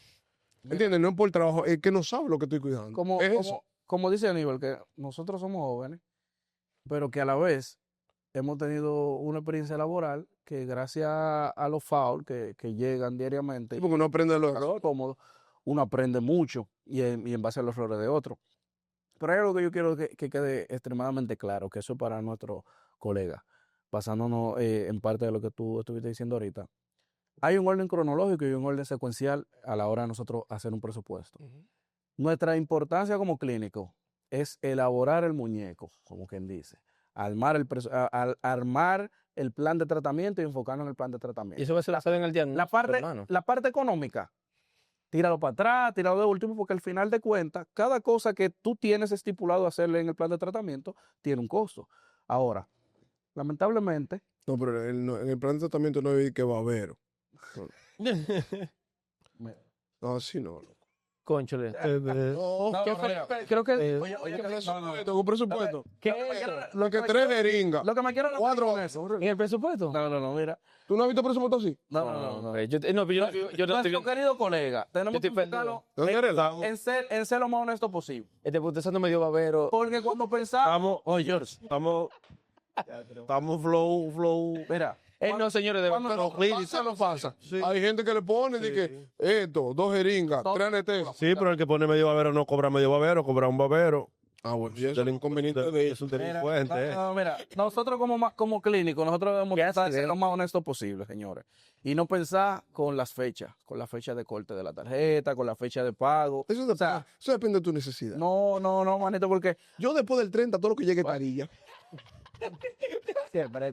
¿Entiendes? No es por trabajo, es que no sabe lo que estoy cuidando. Como, Es como, eso. como dice Aníbal, que nosotros somos jóvenes, pero que a la vez hemos tenido una experiencia laboral que gracias a los FAUL que llegan diariamente, Sí, porque uno aprende de los casos errores. cómodos, uno aprende mucho y en base a los errores de otro. Pero hay algo que yo quiero que quede extremadamente claro, que eso es para nuestro colega, basándonos en parte de lo que tú estuviste diciendo ahorita. Hay un orden cronológico y un orden secuencial a la hora de nosotros hacer un presupuesto. Nuestra importancia como clínico es elaborar el muñeco, como quien dice, armar el plan de tratamiento y enfocarnos en el plan de Y tratamiento. eso va a ser basado en el diagnóstico, hermano. La parte económica, tíralo para atrás, tíralo de último, porque al final de cuentas, cada cosa que tú tienes estipulado hacerle en el plan de tratamiento tiene un costo. Ahora, lamentablemente, No, pero en el plan de tratamiento no hay que babero. No, así no. Cónchale. No, ¿qué fue? Creo que tengo un presupuesto. ¿Qué Lo es eso? Lo que 3 jeringas. lo que me quiero Cuatro. con eso. ¿En el presupuesto? No, mira. ¿Tú no has visto presupuesto así? No. hombre, yo no no estoy Nuestro viendo. querido colega, tenemos Yo que estoy enfocarlo ¿Dónde eres? en ser lo más honesto posible. Este puto eso no me dio babero. Porque cuando pensamos, Estamos flow. mira, No, señores, de cuando verdad. nos pasa, nos pasa. Sí. Hay gente que le pone de que esto, 2 jeringas, Todo. 3 anestesias. Sí, pero el que pone medio babero no cobra medio babero, cobra un babero. Ah, bueno, y eso es un inconveniente de Es un Mira, delincuente. mira, nosotros como clínicos, nosotros debemos ¿Qué tratar de hace? ser lo más honestos posible, señores. Y no pensar con las fechas, con la fecha de corte de la tarjeta, con la fecha de pago. Eso, eso depende de tu necesidad. No, manito, porque Yo después del 30, todo lo que llegue carilla. Siempre,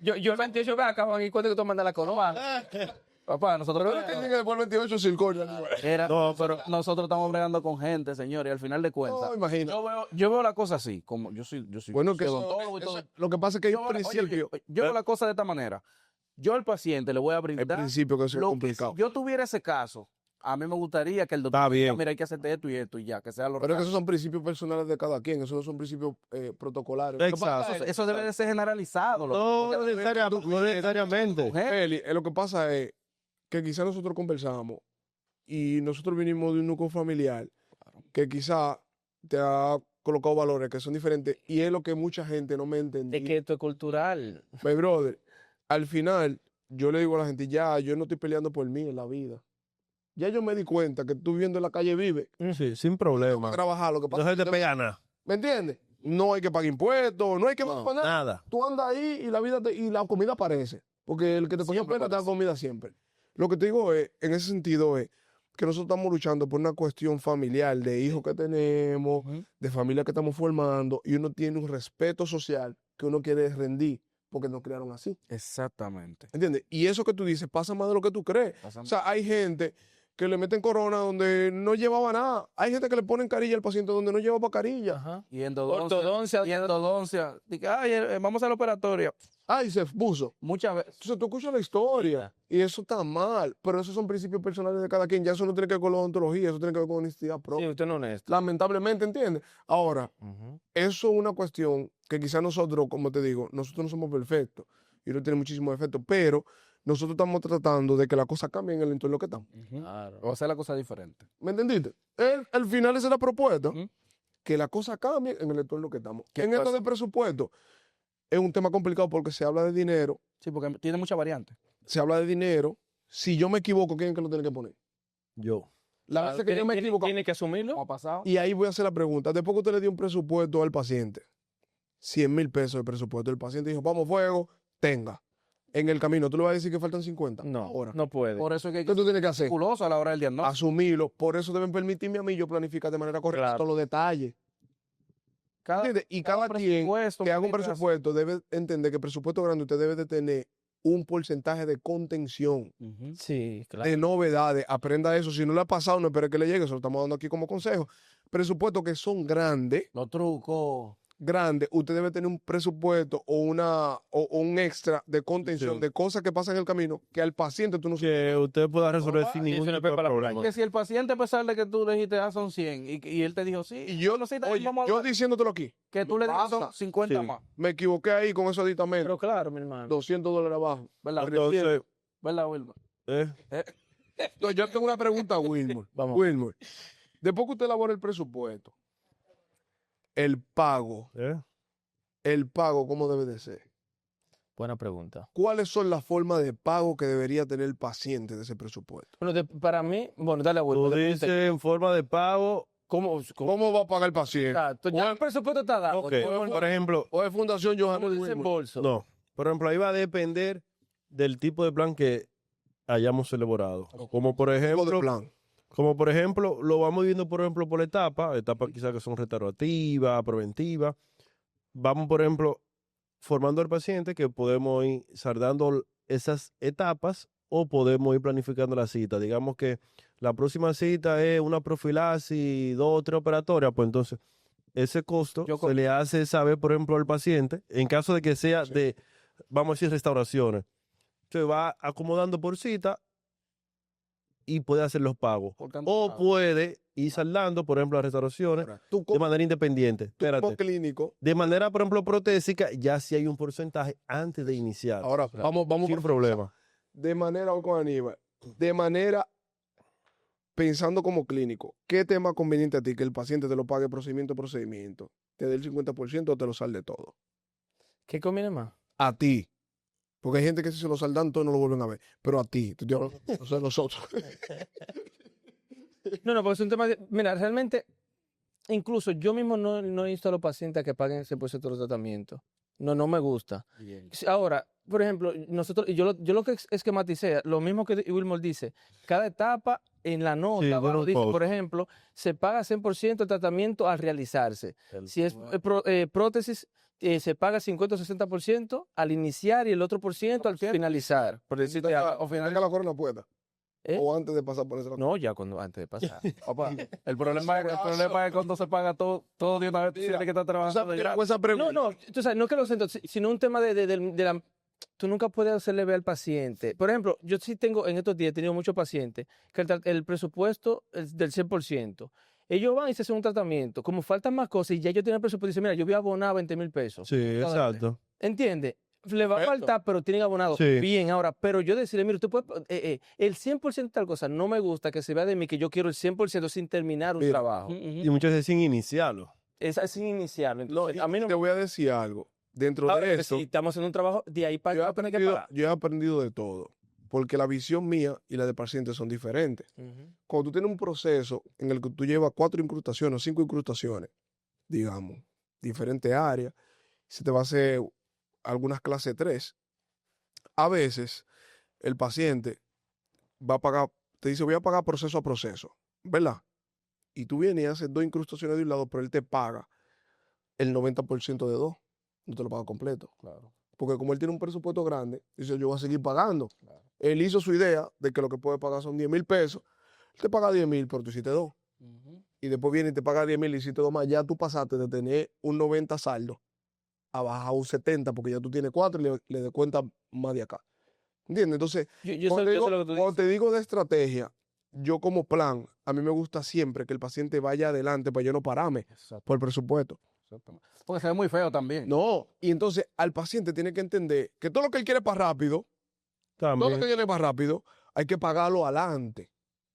yo el 28 me acaban y cuando que tú mandas la corona. papá, nosotros Pero que llegue después del 28 circonia. No, pero nosotros estamos bregando con gente, señores, y al final de cuentas, No, imagina. yo veo la cosa así, como yo soy Bueno, que odontólogo y eso- todo. lo que pasa es que hay Yo un veo- oye, principio. yo veo la cosa de esta manera. Yo al paciente le voy a El brindar principio que eso es lo que complicado. si yo tuviera ese caso, a mí me gustaría que el doctor Está diga, bien. mira, hay que hacerte esto y ya, que sea lo Pero es que real. esos son principios personales de cada quien, esos no son principios protocolares. Lo que pasa Exacto. es- Eso debe de ser generalizado. no necesariamente. Eli, lo que pasa es que quizás nosotros conversamos y nosotros vinimos de un núcleo familiar que quizás te ha colocado valores que son diferentes y es lo que mucha gente no me entendía. Es que esto es cultural. My brother, al final yo le digo a la gente, ya, yo no estoy peleando por mí en la vida. Ya yo me di cuenta que tú viviendo en la calle vive, Sí, sin problema. trabajar, lo que pasa No se es te que- pega nada. ¿me entiendes? No hay que pagar impuestos, no hay que No, pagar nada. Nada. Tú andas ahí y la vida y la comida aparece. Porque el que te cogió Siempre pena te da aparece. comida siempre. Lo que te digo es, en ese sentido es que nosotros estamos luchando por una cuestión familiar de hijos que tenemos, de familia que estamos formando, y uno tiene un respeto social que uno quiere rendir porque nos criaron así. Exactamente. ¿Entiendes? Y eso que tú dices pasa más de lo que tú crees. O sea, hay gente que le meten corona donde no llevaba nada. Hay gente que le ponen carilla al paciente donde no llevaba carilla. Ajá. Y endodoncia. Ortodoncia. Y endodoncia. Dice, ay, vamos a la operatoria. Ay, se puso. Muchas veces. Entonces tú escuchas la historia y eso está mal, pero esos son principios personales de cada quien. Ya eso no tiene que ver con la ontología, eso tiene que ver con honestidad Sí, propia. usted no es honesto. Lamentablemente, ¿entiendes? Ahora, Ujú. eso es una cuestión que quizás nosotros, como te digo, nosotros no somos perfectos y no tiene muchísimos efectos, pero nosotros estamos tratando de que la cosa cambie en el entorno que estamos. Claro. O hacer la cosa diferente. ¿Me entendiste? Al final esa es la propuesta, Ujú. que la cosa cambie en el entorno que estamos. ¿Qué En esto pasa? de presupuesto es un tema complicado porque se habla de dinero, Sí, porque tiene muchas variantes. se habla de dinero. Si yo me equivoco, ¿quién es que lo tiene que poner? Yo. La Claro, vez que yo me equivoco. tiene que asumirlo. ¿Cómo ha pasado? Y ahí voy a hacer la pregunta. Después que usted le dio un presupuesto al paciente, 100,000 pesos de presupuesto, el paciente dijo, vamos fuego, tenga. En el camino, tú le vas a decir que faltan 50. No, Ahora, no puede. Por eso es que hay ¿qué que tú ser tienes que hacer? meticuloso a la hora del diagnóstico. Asumirlo. Por eso deben permitirme a mí yo planificar de manera correcta Claro. todos los detalles. Cada, ¿Entiendes? Y cada quien presupuesto que haga un que hace- presupuesto debe entender que el presupuesto grande usted debe de tener un porcentaje de contención, Ujú. Sí, claro. de novedades. Aprenda eso. Si no le ha pasado, no espere que le llegue. Se lo estamos dando aquí como consejo. Presupuestos que son grandes, Los trucos. usted debe tener un presupuesto o un extra de contención Sí. de cosas que pasan en el camino que al paciente tú no sabes. Que usted pueda resolver Papá, sin y ningún eso no tipo es de para la problema. Que si el paciente, a pesar de que tú le dijiste, son 100, y él te dijo, sí, Y yo, no sé, oye, vamos a yo hablar", diciéndotelo aquí, que tú le digas son pasa. 50 Sí. más. me equivoqué ahí con esos aditamentos. Pero claro, mi hermano. $200 abajo. ¿Verdad? Entonces, ¿Verdad, Wilma? ¿eh? No, yo tengo una pregunta a Wilmer. Vamos. Wilmer, después que usted elabora el presupuesto, el pago, ¿Eh? ¿cómo debe de ser? Buena pregunta. ¿Cuáles son las formas de pago que debería tener el paciente de ese presupuesto? Bueno, para mí, bueno, dale a Tú Wilmer. dices en forma de pago. ¿Cómo va a pagar el paciente? Exacto, ya el presupuesto está dado. Ok, por ejemplo, ¿O es Fundación Johanna ¿Cómo Wilmer? desembolso? no. Por ejemplo, ahí va a depender del tipo de plan que hayamos elaborado. Como por Tipo de ejemplo, plan. lo vamos viendo, por ejemplo, por etapas quizás que son restaurativas, preventivas. Vamos, por ejemplo, formando al paciente que podemos ir saldando esas etapas o podemos ir planificando la cita. Digamos que la próxima cita es una profilaxis, 2 o 3 operatorias, pues entonces ese costo se le hace saber, por ejemplo, al paciente, en caso de que sea de, vamos a decir, restauraciones. Se va acomodando por cita y puede hacer los pagos. O puede ir saldando, por ejemplo, las restauraciones Ahora, tú de manera independiente. como Espérate. clínico, De manera, por ejemplo, protésica, ya si hay un porcentaje antes de iniciar. ahora vamos sin problema. de manera, voy con Aníbal, de manera pensando como clínico, ¿qué tema conveniente a ti que el paciente te lo pague procedimiento a procedimiento? ¿Te dé el 50% o te lo salde todo? ¿Qué conviene más? A ti. Porque hay gente que si se lo saldan todo no lo vuelven a ver. Pero a ti, te estoy hablando, o sea, nosotros. No, porque es un tema mira, realmente, incluso yo mismo no insto a los pacientes a que paguen ese porcentaje de tratamiento. No me gusta. Ahora, por ejemplo, yo lo que esquematicé, lo mismo que Wilmer dice, cada etapa en la nota, Sí, abajo bueno, dice, post. por ejemplo, se paga 100% el tratamiento al realizarse. Si es prótesis, se paga 50 o 60% al iniciar y el otro por ciento al finalizar. Por decirte algo. O final que la corona pueda. ¿Eh? O antes de pasar por esa. No, ya antes de pasar. Papá, el problema es que cuando se paga todo de una vez, tú tienes que estar trabajando de gratis. Esa pregunta. No, tú sabes, no que lo siento, sino un tema de la... Tú nunca puedes hacerle ver al paciente. Por ejemplo, yo sí tengo, en estos días he tenido muchos pacientes que el presupuesto es del 100%. Ellos van y se hacen un tratamiento. Como faltan más cosas y ya ellos tienen el presupuesto, dicen, mira, yo voy a abonar 20,000 pesos. Sí, exacto. ¿Entiendes? Le va a Perfecto. faltar, pero tienen abonado. Sí. Bien, ahora, pero yo decirle, mira, usted puede, el 100% de tal cosa, no me gusta que se vea de mí que yo quiero el 100% sin terminar un Mira, trabajo. Y muchas veces sin iniciarlo. Es sin iniciarlo. No, Entonces, a mí no te voy a decir algo. Dentro Ahora, de eso, si estamos haciendo un trabajo, de ahí para yo he, acá tener que aprendido, pagar. yo he aprendido de todo. Porque la visión mía y la del paciente son diferentes. Cuando tú tienes un proceso en el que tú llevas 4 incrustaciones o 5 incrustaciones, digamos, diferentes áreas, se te va a hacer algunas clases 3. A veces el paciente va a pagar, te dice voy a pagar proceso a proceso, ¿verdad? Y tú vienes y haces 2 incrustaciones de un lado, pero él te paga el 90% de 2, no te lo paga completo. Claro. Porque como él tiene un presupuesto grande, dice yo voy a seguir pagando. Él hizo su idea de que lo que puede pagar son 10,000 pesos, él te paga 10,000, pero tú hiciste 2. Y después viene y te paga 10,000 y hiciste 2 más, ya tú pasaste de tener un 90 saldo a bajar a un 70 porque ya tú tienes 4 y le descuentas más de acá. ¿Entiendes? Entonces, Yo cuando, sé lo que tú cuando dices. te digo de estrategia, yo como plan, a mí me gusta siempre que el paciente vaya adelante para yo no pararme por el presupuesto. Exactamente. Porque se ve muy feo también. No, y entonces al paciente tiene que entender que todo lo que él quiere para rápido, todo lo que También. viene para rápido, hay que pagarlo adelante.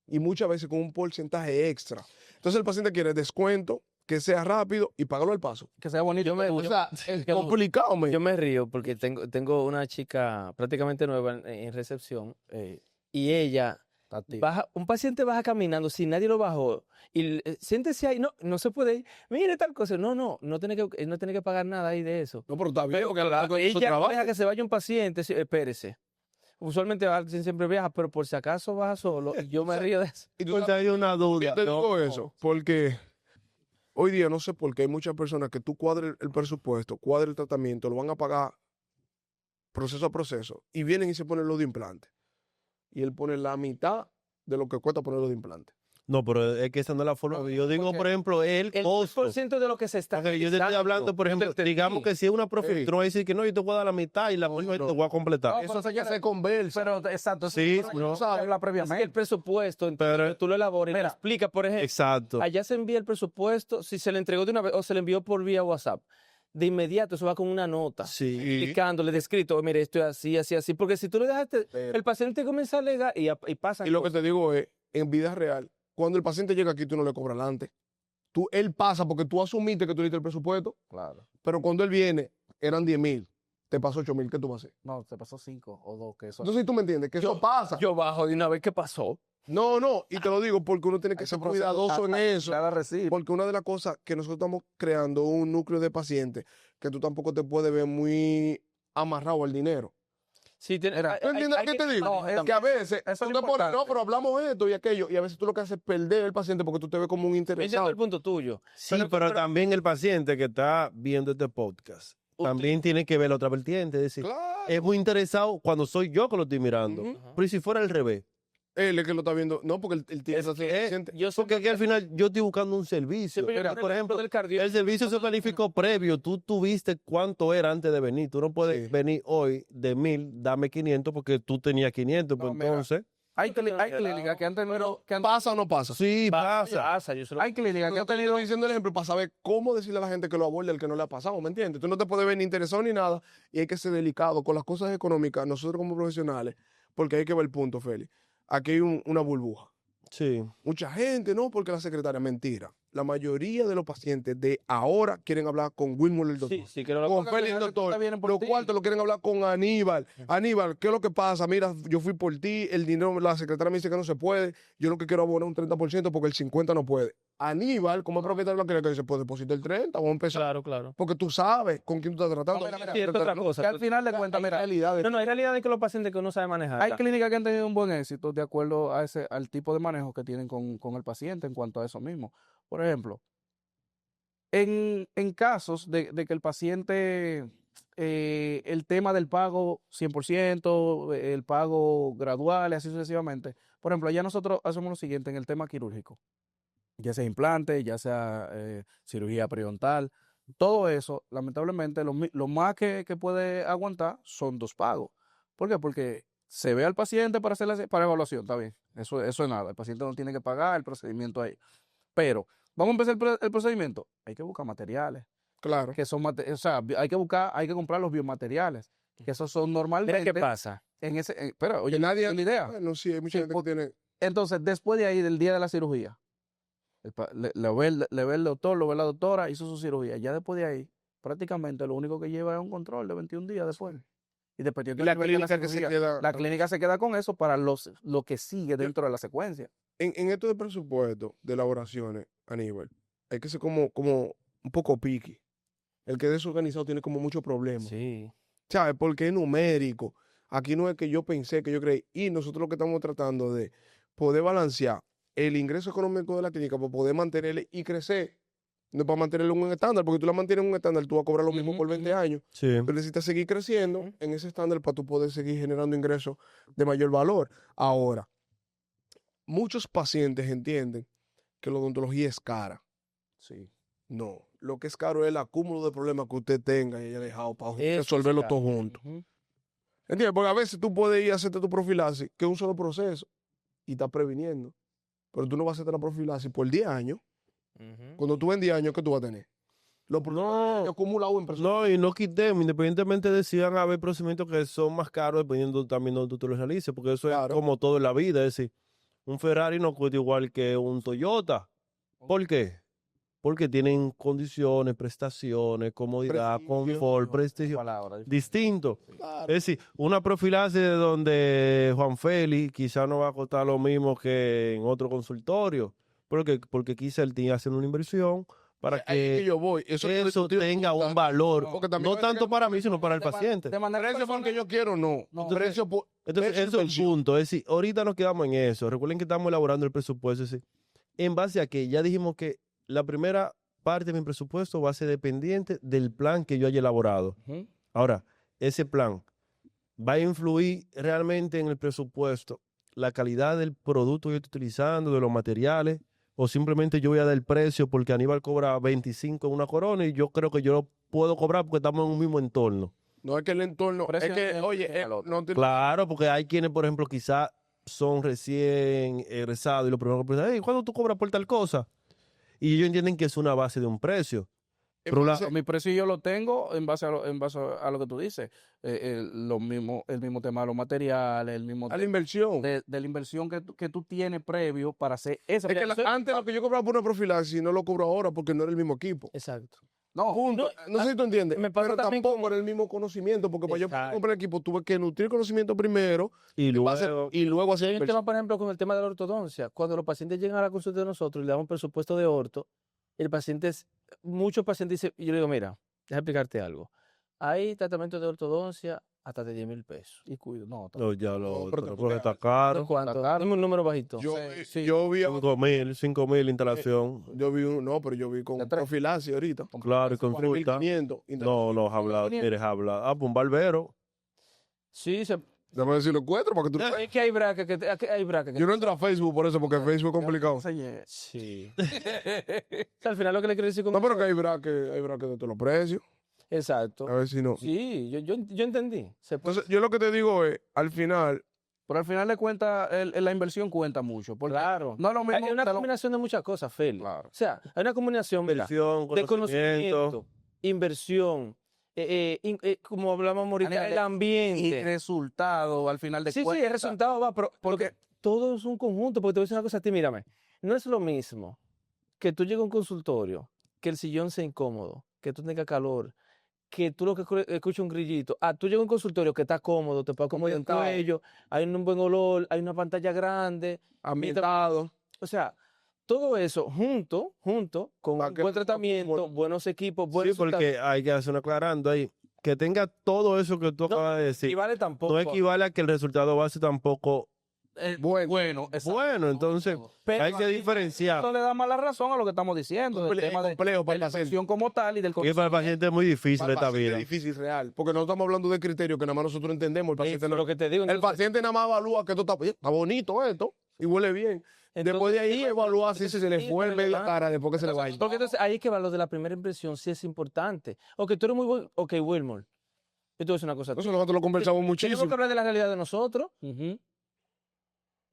Y muchas veces con un porcentaje extra. Entonces el paciente quiere descuento, que sea rápido y pagarlo al paso. Que sea bonito. O sea, es complicado, man. Yo me río porque tengo una chica prácticamente nueva en recepción y ella baja, un paciente baja caminando sin nadie lo bajó y siéntese ahí, no se puede ir, mire tal cosa, no tiene que pagar nada ahí de eso. No, pero está bien, Pero porque la ella deja que se vaya un paciente, espérese. Usualmente alguien siempre viaja, pero por si acaso baja solo, y yo me río de eso. Y tú Pues sabes, hay una duda. yo te digo No, eso, porque hoy día no sé por qué hay muchas personas que tú cuadres el presupuesto, cuadres el tratamiento, lo van a pagar proceso a proceso y vienen y se ponen los de implante. Y él pone la mitad de lo que cuesta ponerlo de implante. No, pero es que esa no es la forma. Yo digo, por ejemplo, el El costo. 10% de lo que se está Porque yo te estoy hablando, por ejemplo, digamos que si es una profe, tú no vas a decir que no, yo te voy a dar la mitad y la próxima te voy a completar. Eso se hace conversa. Pero exacto. Sí, no no. sabes habla Es que previamente. el presupuesto, Pero- tú lo elaboras y lo explicas, por ejemplo. Exacto. Allá se envía el presupuesto, si se le entregó de una vez o se le envió por vía WhatsApp. de inmediato eso va con una nota. Sí. Explicándole, descrito, mire, esto es así, así, así. Porque si tú lo dejaste, el paciente comienza a alegar y pasa. Y lo que te digo es, en vida real, cuando el paciente llega aquí, tú no le cobras antes. Él pasa porque tú asumiste que tú diste el presupuesto, Claro. pero cuando él viene, eran 10,000, te pasó 8,000, ¿qué tú vas a hacer? No, te pasó 5 o 2, que eso. Entonces, tú me entiendes, que eso pasa. Yo bajo de una vez, ¿qué pasó? No, y te lo digo porque uno tiene que Ese ser proceso cuidadoso en eso. Cada recibo. Porque una de las cosas que nosotros estamos creando un núcleo de pacientes que tú tampoco te puedes ver muy amarrado al dinero. Sí, Mira, ¿Tú entiendes lo que te digo? no, es que a veces eso tú es te pones, importante. no, pero hablamos esto y aquello, y a veces tú lo que haces es perder el paciente porque tú te ves como un Entiendo interesado. el punto tuyo. Sí, pero también el paciente que está viendo este podcast también tiene que ver la otra vertiente. Es decir, Claro. es muy interesado cuando soy yo que lo estoy mirando. Ujú. Pero ¿y si fuera al revés? Él es que lo está viendo. No, porque él tiene esa paciente. Yo sé Porque aquí al final yo estoy buscando un servicio. Siempre yo Mira, creo por que ejemplo, del cardio. el servicio se planificó previo. Tú tuviste cuánto era antes de venir. Tú no puedes Sí. venir hoy de 1,000, dame 500 porque tú tenías 500. Pues No, mira. entonces, Hay clínicas que han tenido. ¿Pasa o no pasa? sí, pasa. Pasa, yo se lo- Hay clínicas que han Yo tenido. estoy diciendo el ejemplo para saber cómo decirle a la gente que lo aborde el que no le ha pasado, ¿me entiendes? Tú no te puedes ver ni interesado ni nada y hay que ser delicado con las cosas económicas, nosotros como profesionales, porque hay que ver el punto, Félix. Aquí hay una burbuja. Sí. Mucha gente, no, porque la secretaria, mentira. La mayoría de los pacientes de ahora quieren hablar con Wilmer el doctor. Sí, sí, que no lo Con Porque Félix el al final doctor. te vienen por Los ti. cuartos lo quieren hablar con Aníbal. Aníbal, ¿qué es lo que pasa? Mira, yo fui por ti, el dinero, la secretaria me dice que no se puede. Yo lo que quiero abonar un 30% porque el 50% no puede. Aníbal, como es propietario de la clínica, dice, pues deposita el 30%, vamos a empezar. Claro, claro. Porque tú sabes con quién tú estás tratando. No, mira, Sí, esto es otra cosa. Que al final de cuentas, Hay mira, realidades. No, no, hay realidades que los pacientes que uno sabe manejar. hay clínicas que han tenido un buen éxito de acuerdo a al tipo de manejo que tienen con el paciente en cuanto a eso mismo. Por ejemplo, en casos de que el paciente, el tema del pago 100%, el pago gradual y así sucesivamente. Por ejemplo, allá nosotros hacemos lo siguiente en el tema quirúrgico, ya sea implante, ya sea cirugía periodontal, todo eso, lamentablemente, lo más que puede aguantar son 2 pagos. ¿Por qué? Porque se ve al paciente para hacer para evaluación, está bien, eso es nada, el paciente no tiene que pagar el procedimiento ahí. Pero vamos a empezar el procedimiento, hay que buscar materiales, Claro. que son, o sea, hay que comprar los biomateriales, que esos son normalmente. Mira qué pasa. En ese, espera, oye, Que nadie. la idea. Bueno, sí, hay mucha Sí, gente que tiene. Entonces, después de ahí, del día de la cirugía, le ve el doctor, lo ve la doctora, hizo su cirugía. Ya después de ahí, prácticamente lo único que lleva es un control de 21 días después. Y dependiendo Y la del nivel de clínica que se cirugía, queda. la clínica se queda con eso para lo que sigue dentro de la secuencia. En esto de presupuesto, de elaboraciones, Aníbal, hay que ser como un poco picky. El que es desorganizado tiene como muchos problemas. Sí. ¿Sabes? Porque es numérico. Aquí no es que yo pensé, que yo creí. Y nosotros lo que estamos tratando de poder balancear el ingreso económico de la clínica para poder mantenerle y crecer. No para mantenerlo en un estándar, porque tú la mantienes en un estándar, tú vas a cobrar lo mismo Ujú, por 20 ujú. años. Sí. Pero necesitas seguir creciendo en ese estándar para tú poder seguir generando ingresos de mayor valor. Ahora, muchos pacientes entienden que la odontología es cara. Sí. No, lo que es caro es el acúmulo de problemas que usted tenga y haya dejado para Eso es resolverlo caro. todo junto. Ujú. ¿Entiendes? Porque a veces tú puedes ir a hacerte tu profilaxis, que es un solo proceso, y estás previniendo. Pero tú no vas a hacer la profilaxis por 10 años. Ujú. Cuando tú en 10 años, ¿qué tú vas a tener? Los problemas acumulados en personas. No, y no quitemos, independientemente de si van a haber procedimientos que son más caros, dependiendo también de donde tú los realices, porque eso Claro. es como todo en la vida. Es decir, un Ferrari no cuesta igual que un Toyota. ¿Por qué? Porque tienen condiciones, prestaciones, comodidad, Prestigio. confort, prestigio, Palabra. distinto. Claro. Es decir, una profilaxis de donde Juan Félix quizá no va a costar lo mismo que en otro consultorio, porque quizá él tiene que hacer una inversión para Ahí es que que yo voy. Eso es lo eso que yo tenga un discuto. valor, Porque también no a veces tanto que- para mí, sino para el paciente. De manera Precio por el que yo quiero, no. No. Precio por. Entonces, precio eso es un inversión. punto. Es decir, ahorita nos quedamos en eso. Recuerden que estamos elaborando el presupuesto. Es decir, en base a que ya dijimos que la primera parte de mi presupuesto va a ser dependiente del plan que yo haya elaborado. Ujú. Ahora, ese plan va a influir realmente en el presupuesto, la calidad del producto que yo estoy utilizando, de los materiales, o simplemente yo voy a dar el precio porque Aníbal cobra 25 en una corona y yo creo que yo lo puedo cobrar porque estamos en un mismo entorno. No es que el entorno. Precio Es que, en- oye, en el otro. no te- Claro, porque hay quienes, por ejemplo, quizás son recién egresados y lo primero que piensan, hey, ¿cuándo tú cobras por tal cosa? Y ellos entienden que es una base de un precio. Pero la- Entonces, Mi precio yo lo tengo en base a lo que tú dices. El mismo tema de los materiales, el mismo a la inversión. de la inversión que tú tienes previo para hacer esa. Es que antes lo que yo cobraba por una profilaxis no lo cobro ahora porque no era el mismo equipo. Exacto. No, Punto. No sé si tú entiendes. me pasa Pero también tampoco con- era el mismo conocimiento, porque para yo Exacto. comprar equipo tuve que nutrir conocimiento primero y en base- luego, y luego Si hay hacer un tema, por ejemplo, con el tema de la ortodoncia, cuando los pacientes llegan a la consulta de nosotros y le damos presupuesto de orto, muchos pacientes dicen, y yo le digo, mira, déjame explicarte algo. Hay tratamiento de ortodoncia hasta de 10,000 pesos. y cuido. No, no, ya No, lo pero pero tampoco está ¿De caro. cuánto? caro. Dime un número bajito. Yo, Sí. yo vi, 5,000 instalación. yo vi yo vi con De tres. profilaxis ahorita. Claro, y consulta. 4.500. No, habla, quieres hablar. Ah, pues un barbero. Sí, Déjame decir los cuatro para que tú... es que hay braca hay braca Yo no entro a Facebook por eso, porque Facebook es complicado. Sí. O sea, al final lo que le quiero decir con No, pero eso- que hay bracket de todos los precios. Exacto. A ver si no. Sí, yo entendí. Se puede- Entonces, yo lo que te digo es, al final, Pero al final de cuentas, la inversión cuenta mucho. Porque Claro. no es lo mismo. Hay una te lo- combinación de muchas cosas, Feli. Claro. O sea, hay una combinación mira, Inversión, de conocimiento. conocimiento, inversión, como hablamos ahorita, A nivel el Y ambiente. resultado, al final de Sí, cuentas. el resultado va, pero porque todo es un conjunto. Porque te voy a decir una cosa a ti, mírame. No es lo mismo que tú llegues a un consultorio, que el sillón sea incómodo, que tú tengas calor, que tú lo que escuches un grillito. Ah, tú llegas a un consultorio que está cómodo, te puedes acomodar el Ambientado. cuello, hay un buen olor, hay una pantalla grande. ambientado. O sea, todo eso junto con Pa' un que buen tú- tratamiento, buenos equipos, Sí, buenos porque hay que hacer un aclarando ahí. Que tenga todo eso que tú acabas de decir. vale tampoco. No equivale a que el resultado base tampoco Bueno. exacto. bueno. Entonces, Pero hay que diferenciar. Eso le da más la razón a lo que estamos diciendo. Del tema de complejo para el la paciente. inversión como tal y del Porque para el paciente es muy difícil Para el esta paciente vida. es difícil, real. Porque no estamos hablando de criterios que nada más nosotros entendemos. El paciente, lo que te digo, el entonces, paciente nada más evalúa que esto está bonito esto y huele bien. Después de ahí evalúa si se le fue el medio cara después que se le vaya. porque entonces ahí es que va lo de la primera impresión, sí es importante. Ok, tú eres muy buen, ok, Wilmore, yo te voy a decir una cosa. Eso nosotros lo conversamos Tenemos muchísimo. que hablar de la realidad de nosotros. Ujú.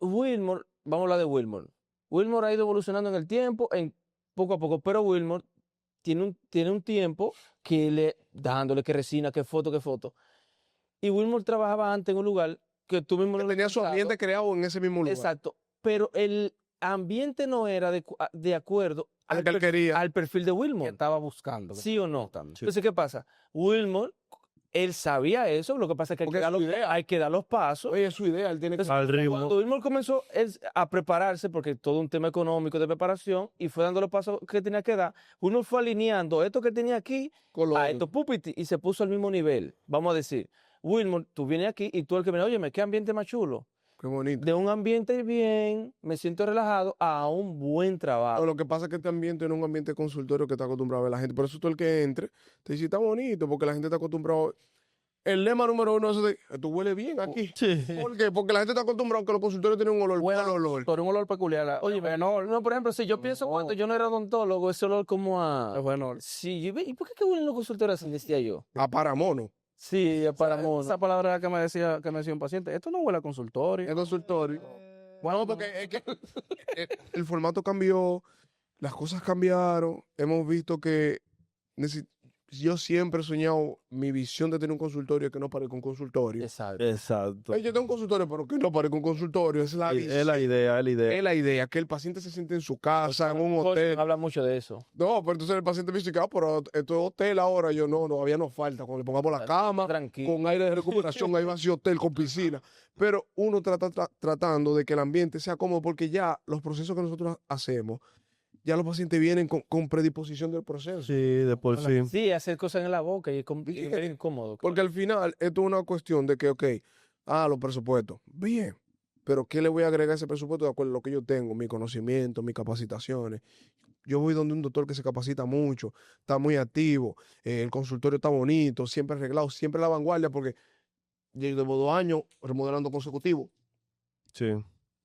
Wilmore, vamos a hablar de Wilmore. Wilmore ha ido evolucionando en el tiempo, poco a poco, pero Wilmore tiene un tiempo que dándole que resina, que foto. Y Wilmore trabajaba antes en un lugar que tú mismo Que lo has tenía su comentado. ambiente creado en ese mismo lugar. Exacto. Pero el ambiente no era de acuerdo Al que él quería. al perfil de Que Wilmore. estaba buscando. ¿Sí o no? Buscando. Entonces, ¿qué pasa? Wilmore, él sabía eso, lo que pasa es que Porque es su idea. hay que dar los pasos. Oye, es su idea, él tiene que... Al ritmo. Cuando Wilmore comenzó a prepararse, porque todo un tema económico de preparación, y fue dando los pasos que tenía que dar, Wilmore fue alineando esto que tenía aquí color. a estos pupitis y se puso al mismo nivel. Vamos a decir, Wilmore, tú vienes aquí y tú el que viene, oye, qué ambiente más chulo. Qué bonito. De un ambiente bien, me siento relajado, a un buen trabajo. No, lo que pasa es que este ambiente no es un ambiente de consultorio que está acostumbrado a ver la gente. Por eso tú el que entre, te dice, está bonito, porque la gente está acostumbrado. El lema número uno es de, tú hueles bien aquí. Sí. ¿Por qué? Porque la gente está acostumbrada a que los consultorios tienen un olor. Bueno, ¿Cuál olor? Por un olor peculiar. Oye, no, por ejemplo, si yo pienso No. cuando yo no era odontólogo, ese olor como a... Bueno, Sí, ¿y por qué huelen los consultores así? Decía yo. A paramono. Sí, para mono. esa palabra que me decía un paciente, esto no huele a consultorio. El consultorio. Bueno, porque es que el formato cambió, las cosas cambiaron. Hemos visto que yo siempre he soñado mi visión de tener un consultorio que no parezca un consultorio. Exacto. Exacto. Yo tengo un consultorio, pero que no parezca un consultorio. Es la Es la idea, es la idea. Es la idea, que el paciente se siente en su casa, en un hotel. Habla mucho de eso. No, pero entonces el paciente me dice que, pero esto es hotel ahora. Yo, no, todavía nos falta. Cuando le pongamos la cama, Tranquilo. con aire de recuperación, ahí va a ser hotel con piscina. Pero uno tratando de que el ambiente sea cómodo, porque ya los procesos que nosotros hacemos, ya los pacientes vienen con predisposición del proceso. Sí, de por sí. Sí, hacer cosas en la boca y es Sí. es incómodo. Porque al final esto es una cuestión de que, ok, los presupuestos, bien, pero ¿qué le voy a agregar a ese presupuesto de acuerdo a lo que yo tengo? Mi conocimiento, mis capacitaciones. Yo voy donde un doctor que se capacita mucho, está muy activo, el consultorio está bonito, siempre arreglado, siempre a la vanguardia, porque yo llevo 2 años remodelando consecutivos. Sí.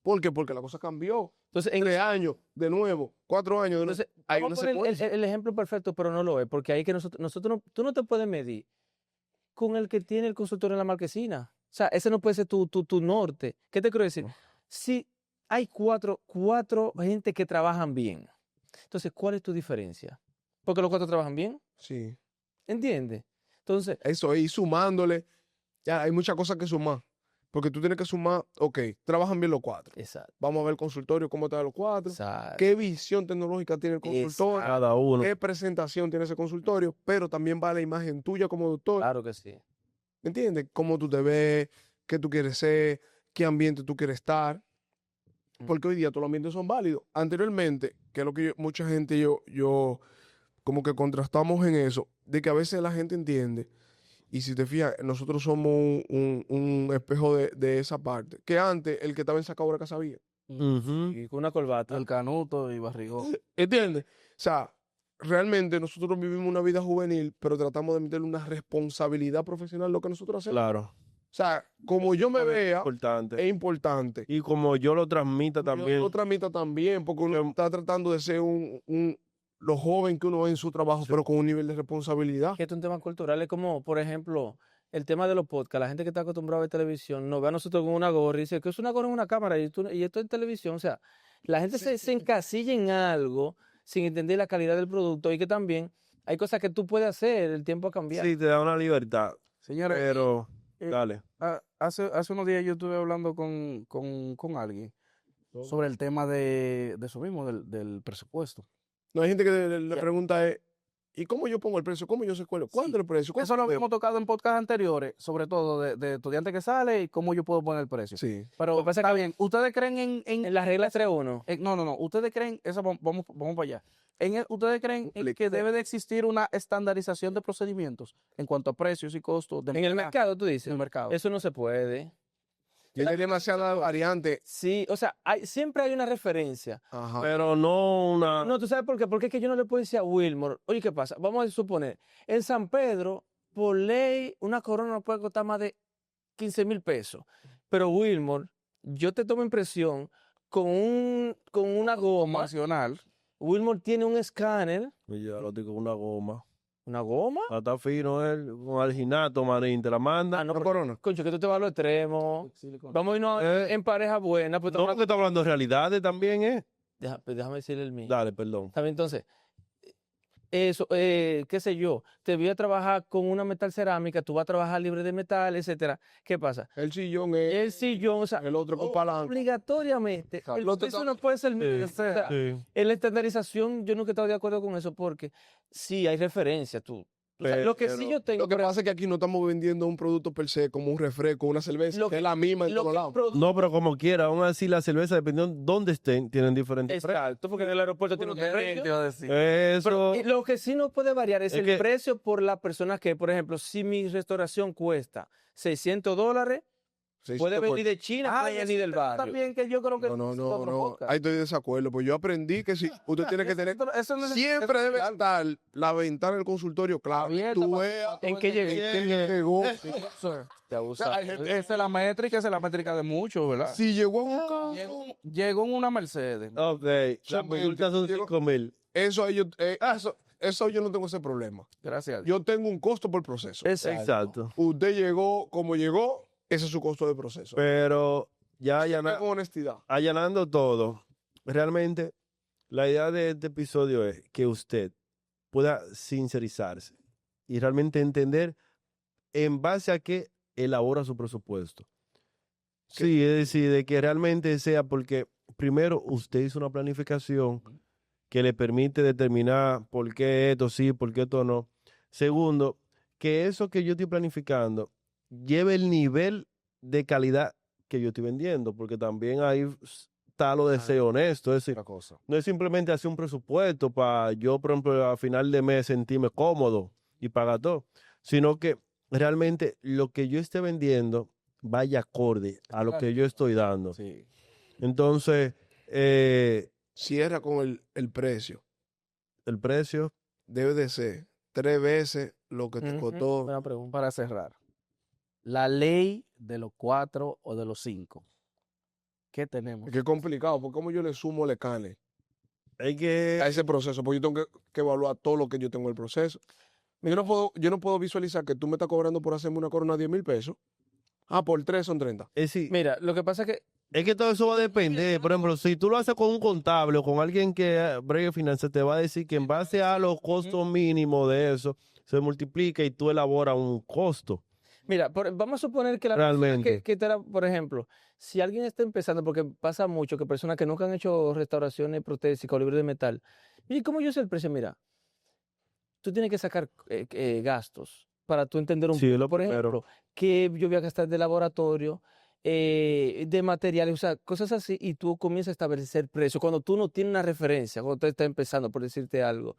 ¿Por qué? Porque la cosa cambió. Entonces, 3 años, de nuevo, 4 años, de nuevo. entonces Hay vamos una a poner secuencia. el ejemplo perfecto, pero no lo es, porque ahí que tú no te puedes medir con el que tiene el consultorio en la marquesina. O sea, ese no puede ser tu norte. ¿Qué te quiero decir? Si hay cuatro gente que trabajan bien, entonces, ¿cuál es tu diferencia? Porque los cuatro trabajan bien, Sí. ¿entiendes? Entonces, Eso, y sumándole, ya hay muchas cosas que sumar. Porque tú tienes que sumar, ok, trabajan bien los cuatro. exacto, Vamos a ver el consultorio, cómo están los cuatro. exacto. Qué visión tecnológica tiene el consultorio. Cada uno. Qué presentación tiene ese consultorio. Pero también va la imagen tuya como doctor. Claro que sí. ¿Me entiendes? Cómo tú te ves, qué tú quieres ser, qué ambiente tú quieres estar. Porque hoy día todos los ambientes son válidos. Anteriormente, que es lo que mucha gente, yo como que contrastamos en eso, de que a veces la gente entiende, y si te fijas, nosotros somos un espejo de esa parte, que antes el que estaba en Sacabra sabía. Ujú. Y con una corbata. El Canuto y Barrigón. ¿Entiendes? O sea, realmente nosotros vivimos una vida juvenil, pero tratamos de meterle una responsabilidad profesional en lo que nosotros hacemos. Claro. O sea, como yo me vea, Importante. es importante. Y como yo lo transmita Yo también. lo tramita también, porque uno está tratando de ser lo joven que uno es en su trabajo, pero con un nivel de responsabilidad. Que esto es un tema cultural, es como, por ejemplo, el tema de los podcasts. La gente que está acostumbrada a ver televisión nos ve a nosotros con una gorra y dice que es una gorra en una cámara y esto en televisión. O sea, la gente se encasilla en algo sin entender la calidad del producto y que también hay cosas que tú puedes hacer, el tiempo ha cambiado. Sí, te da una libertad. Señores, Pero, eh, dale. hace unos días yo estuve hablando con alguien sobre el tema de eso mismo, del presupuesto. No hay gente que le pregunta, ¿y cómo yo pongo el precio? ¿Cómo yo sé cuál? ¿Cuánto es el precio? ¿Cuánto Eso lo veo? hemos tocado en podcasts anteriores, sobre todo de estudiante que sale y cómo yo puedo poner el precio. Sí. Pero Lo que pasa es está que- bien, ¿ustedes creen En las reglas 3-1. no, ustedes creen, vamos para allá. ¿Ustedes creen en Explica. que debe de existir una estandarización de procedimientos en cuanto a precios y costos En el mercado, tú en dices, el mercado? eso no se puede. Hay demasiada variante. Sí, o sea, siempre hay una referencia. Ajá. Pero no una. No, ¿tú sabes por qué? Porque es que yo no le puedo decir a Wilmore, oye, ¿qué pasa? Vamos a suponer, en San Pedro, por ley, una corona no puede costar más de 15,000 pesos. Pero Wilmore, yo te tomo impresión con una goma. Nacional. Wilmore tiene un escáner. Y ya lo digo con una goma. ¿Una goma? Ah, está fino él. Con alginato, marín, te la manda. Ah, no, Una pero, corona. concho, que tú te vas a lo extremo. Vamos a irnos en pareja buena. Pues, No, porque está hablando de realidades también, ¿eh? pues déjame decirle el mío. Dale, perdón. ¿Está bien? Entonces, eso, qué sé yo, te voy a trabajar con una metal cerámica, tú vas a trabajar libre de metal, etcétera. ¿Qué pasa? El sillón es El sillón, o sea, el otro con palanca. obligatoriamente, el Lo te precio está- no puede ser el mismo. O sea, Sí. en la estandarización, yo nunca he estado de acuerdo con eso porque sí hay referencia, tú sabes, lo que sí Pero yo tengo, Lo que pasa es que aquí no estamos vendiendo un producto per se como un refresco, una cerveza, Lo que que- es la misma en lo todos que lados. No, pero como quiera, aún así la cerveza, dependiendo de dónde estén, tienen diferentes precios. exacto, porque en el aeropuerto tiene un precio. Eso. Pero, y lo que sí no puede variar es Es el que- precio por la persona que, por ejemplo, si mi restauración cuesta $600, puede venir de China, puede venir del barrio. También que yo creo que No, es no, otro no. podcast. Ahí estoy de desacuerdo. Pues yo aprendí que si usted tiene que tener. Eso no es- Siempre eso- debe estar la ventana del consultorio claro. Abierta Tú pa- veas ¿En qué llegué? quién llegó. Te abusa. hay gente- Esa es la métrica de muchos, ¿verdad? Si llegó a un carro, Llegó en una Mercedes. Ok, la Solamente multa son digo- 5,000. eso ahí eso yo no tengo ese problema. Gracias. Yo tengo un costo por proceso. Exacto. Usted llegó como llegó, ese es su costo de proceso. Pero ya Siempre con honestidad. allanando todo, realmente la idea de este episodio es que usted pueda sincerizarse y realmente entender en base a qué elabora su presupuesto. Sí, es decir, de que realmente sea porque primero usted hizo una planificación que le permite determinar por qué esto sí, por qué esto no. Segundo, que eso que yo estoy planificando lleve el nivel de calidad que yo estoy vendiendo, porque también ahí está lo de ser honesto. Es decir, Otra cosa. no es simplemente hacer un presupuesto para yo, por ejemplo, a final de mes sentirme cómodo y pagar todo, sino que realmente lo que yo esté vendiendo vaya acorde a lo que yo estoy dando. Sí. Entonces, Cierra con el precio. el precio, Debe de ser 3 veces lo que te Ujú. costó. Buena pregunta. Para cerrar. La ley de los 4 o de los 5. ¿Qué tenemos? Que es complicado, porque como yo le sumo le cane hay que... a ese proceso, porque yo tengo que evaluar todo lo que yo tengo en el proceso. Yo no puedo visualizar que tú me estás cobrando por hacerme una corona 10,000 pesos. Ah, por 3 son 30. Es decir, Mira, lo que pasa es que Es que todo eso va a depender. Por ejemplo, si tú lo haces con un contable o con alguien que bregue finanzas, te va a decir que en base a los costos mínimos de eso, se multiplica y tú elaboras un costo. Mira, vamos a suponer que la persona Realmente. por ejemplo, si alguien está empezando, porque pasa mucho que personas que nunca han hecho restauraciones protésicas o libres de metal, ¿y cómo yo sé el precio? Mira, tú tienes que sacar gastos para tú entender un Sí, es poco. lo Por primero. ejemplo, que yo voy a gastar de laboratorio, de materiales, o sea, cosas así, y tú comienzas a establecer precios cuando tú no tienes una referencia, cuando tú estás empezando, por decirte algo.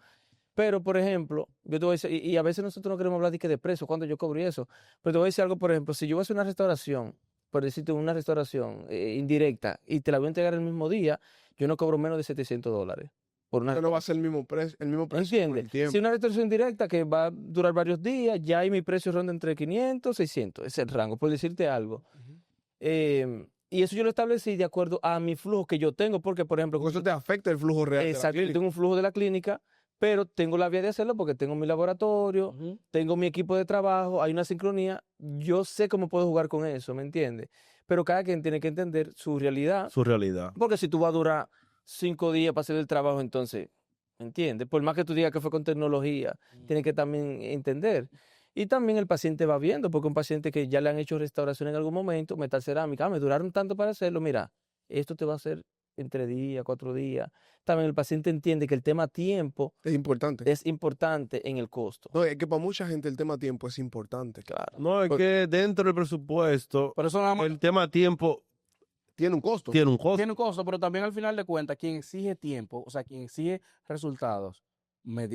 Pero, por ejemplo, yo te voy a decir, y a veces nosotros no queremos hablar de precio, cuando yo cobro y eso, pero te voy a decir algo, por ejemplo, si yo voy a hacer una restauración, por decirte una restauración indirecta, y te la voy a entregar el mismo día, yo no cobro menos de $700 por una. No va a ser el mismo precio por ¿Entiendes? el tiempo. Si una restauración directa que va a durar varios días, ya ahí mi precio ronda entre 500 600, es el rango, por decirte algo. Y eso yo lo establecí de acuerdo a mi flujo que yo tengo, porque, por ejemplo, Porque eso te afecta el flujo real de la exacto, yo clínica. tengo un flujo de la clínica, pero tengo la vía de hacerlo porque tengo mi laboratorio, Ujú. tengo mi equipo de trabajo, hay una sincronía, yo sé cómo puedo jugar con eso, ¿me entiendes? Pero cada quien tiene que entender su realidad, Su realidad. porque si tú vas a durar 5 días para hacer el trabajo, entonces, ¿me entiendes? Por más que tú digas que fue con tecnología, tienes que también entender. Y también el paciente va viendo, porque un paciente que ya le han hecho restauración en algún momento, metalcerámica, me duraron tanto para hacerlo, mira, esto te va a hacer en 3 días, 4 días. También el paciente entiende que el tema tiempo Es importante. es importante en el costo. No, es que para mucha gente el tema tiempo es importante. Claro. No, es que dentro del presupuesto, Por eso nada más el tema tiempo Tiene un costo. tiene un costo. tiene un costo, pero también al final de cuentas, quien exige tiempo, o sea, quien exige resultados,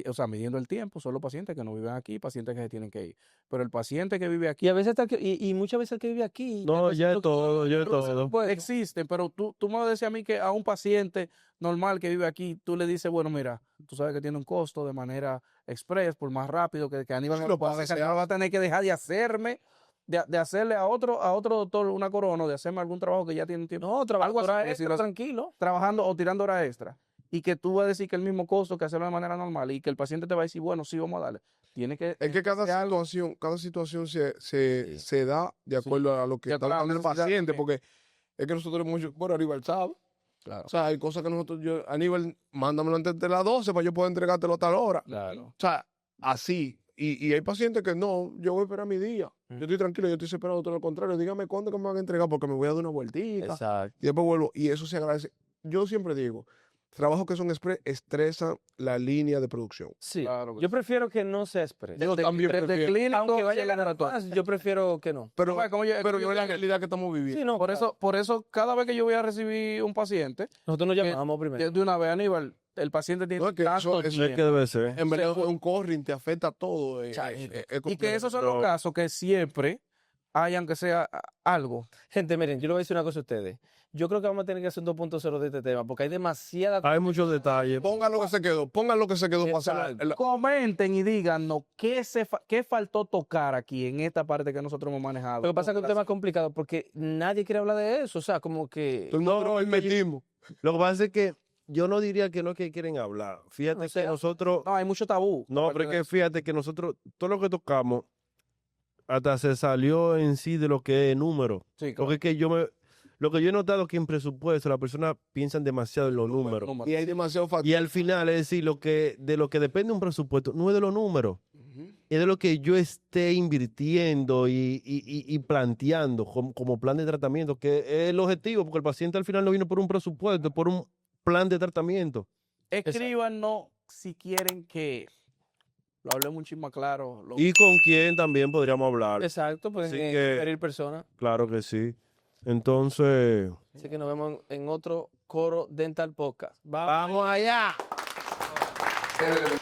o sea, midiendo el tiempo, son los pacientes que no viven aquí, pacientes que se tienen que ir. Pero el paciente que vive aquí Y a veces y muchas veces el que vive aquí. No, pues, ya es lo- todo, ya es pero, todo. pues, existe, pero tú me decías a mí que a un paciente normal que vive aquí, tú le dices, bueno, mira, tú sabes que tiene un costo de manera express, por más rápido que Aníbal Sí, me lo lo pueda puede hacer, hacer. va a tener que dejar de hacerme, de hacerle a otro doctor una corona, o de hacerme algún trabajo que ya tiene un tiempo. no, trabajo Algo así, extra, decirlo- tranquilo. trabajando o tirando horas extra y que tú vas a decir que el mismo costo que hacerlo de manera normal y que el paciente te va a decir, bueno, sí, vamos a darle. Tiene que... Es que cada sea algo- situación se Sí. da de acuerdo a lo que De está acuerdo a la buscando el necesidad paciente, que- porque es que nosotros hemos hecho por Aníbal, ¿sabes? Claro. O sea, hay cosas que Aníbal, mándamelo antes de las 12 para yo poder entregártelo a tal hora. Claro. O sea, así. Y hay pacientes que no, yo voy a esperar mi día. Yo estoy tranquilo, yo estoy esperando todo lo contrario. Dígame cuándo que me van a entregar porque me voy a dar una vueltita. Exacto. Y después vuelvo. Y eso se agradece. Yo siempre digo, trabajos que son express estresan la línea de producción. Sí. Claro que Yo sí. prefiero que no sea express. Yo también de prefiero. clínico Aunque vaya a llega ganar más, yo prefiero que no. Pero, Como yo- pero no es la realidad que estamos viviendo. Sí, no, Por claro. eso, cada vez que yo voy a recibir un paciente, Nosotros nos que- llamamos primero. de una vez, Aníbal, el paciente tiene No, es que tanto eso- Es tiempo. que debe ser. En verdad, un corring te afecta a todo. Chaito. Y que esos son Pero- los casos que siempre hay, aunque sea algo. Gente, miren, yo le voy a decir una cosa a ustedes. Yo creo que vamos a tener que hacer un 2.0 de este tema, porque hay demasiada. Hay muchos detalles. Pongan lo que se quedó. Pongan lo que se quedó para hacer Exacto. Comenten y díganos qué faltó tocar aquí en esta parte que nosotros hemos manejado. Lo que pasa es que es un tema complicado, porque nadie quiere hablar de eso. O sea, como que. todo el mundo No, ahí metimos. Lo que pasa es que yo no diría que no es que quieren hablar. Fíjate O sea, que nosotros. No, hay mucho tabú. No, pero es que fíjate que nosotros, todo lo que tocamos, hasta se salió en sí de lo que es número. Sí, Porque es que lo que yo he notado que en presupuesto las personas piensan demasiado en los números. Y hay demasiado Y factor. al final, es decir, de lo que depende un presupuesto, no es de los números, es de lo que yo esté invirtiendo y planteando como plan de tratamiento, que es el objetivo, porque el paciente al final no vino por un presupuesto, por un plan de tratamiento. Escríbanos si quieren que lo hablemos un chisme más claro. Y con quién también podríamos hablar. Exacto, pueden Así que- referir personas. Claro que sí. Entonces, Así que nos vemos en otro Coro Dental Podcast. vamos allá. Eh,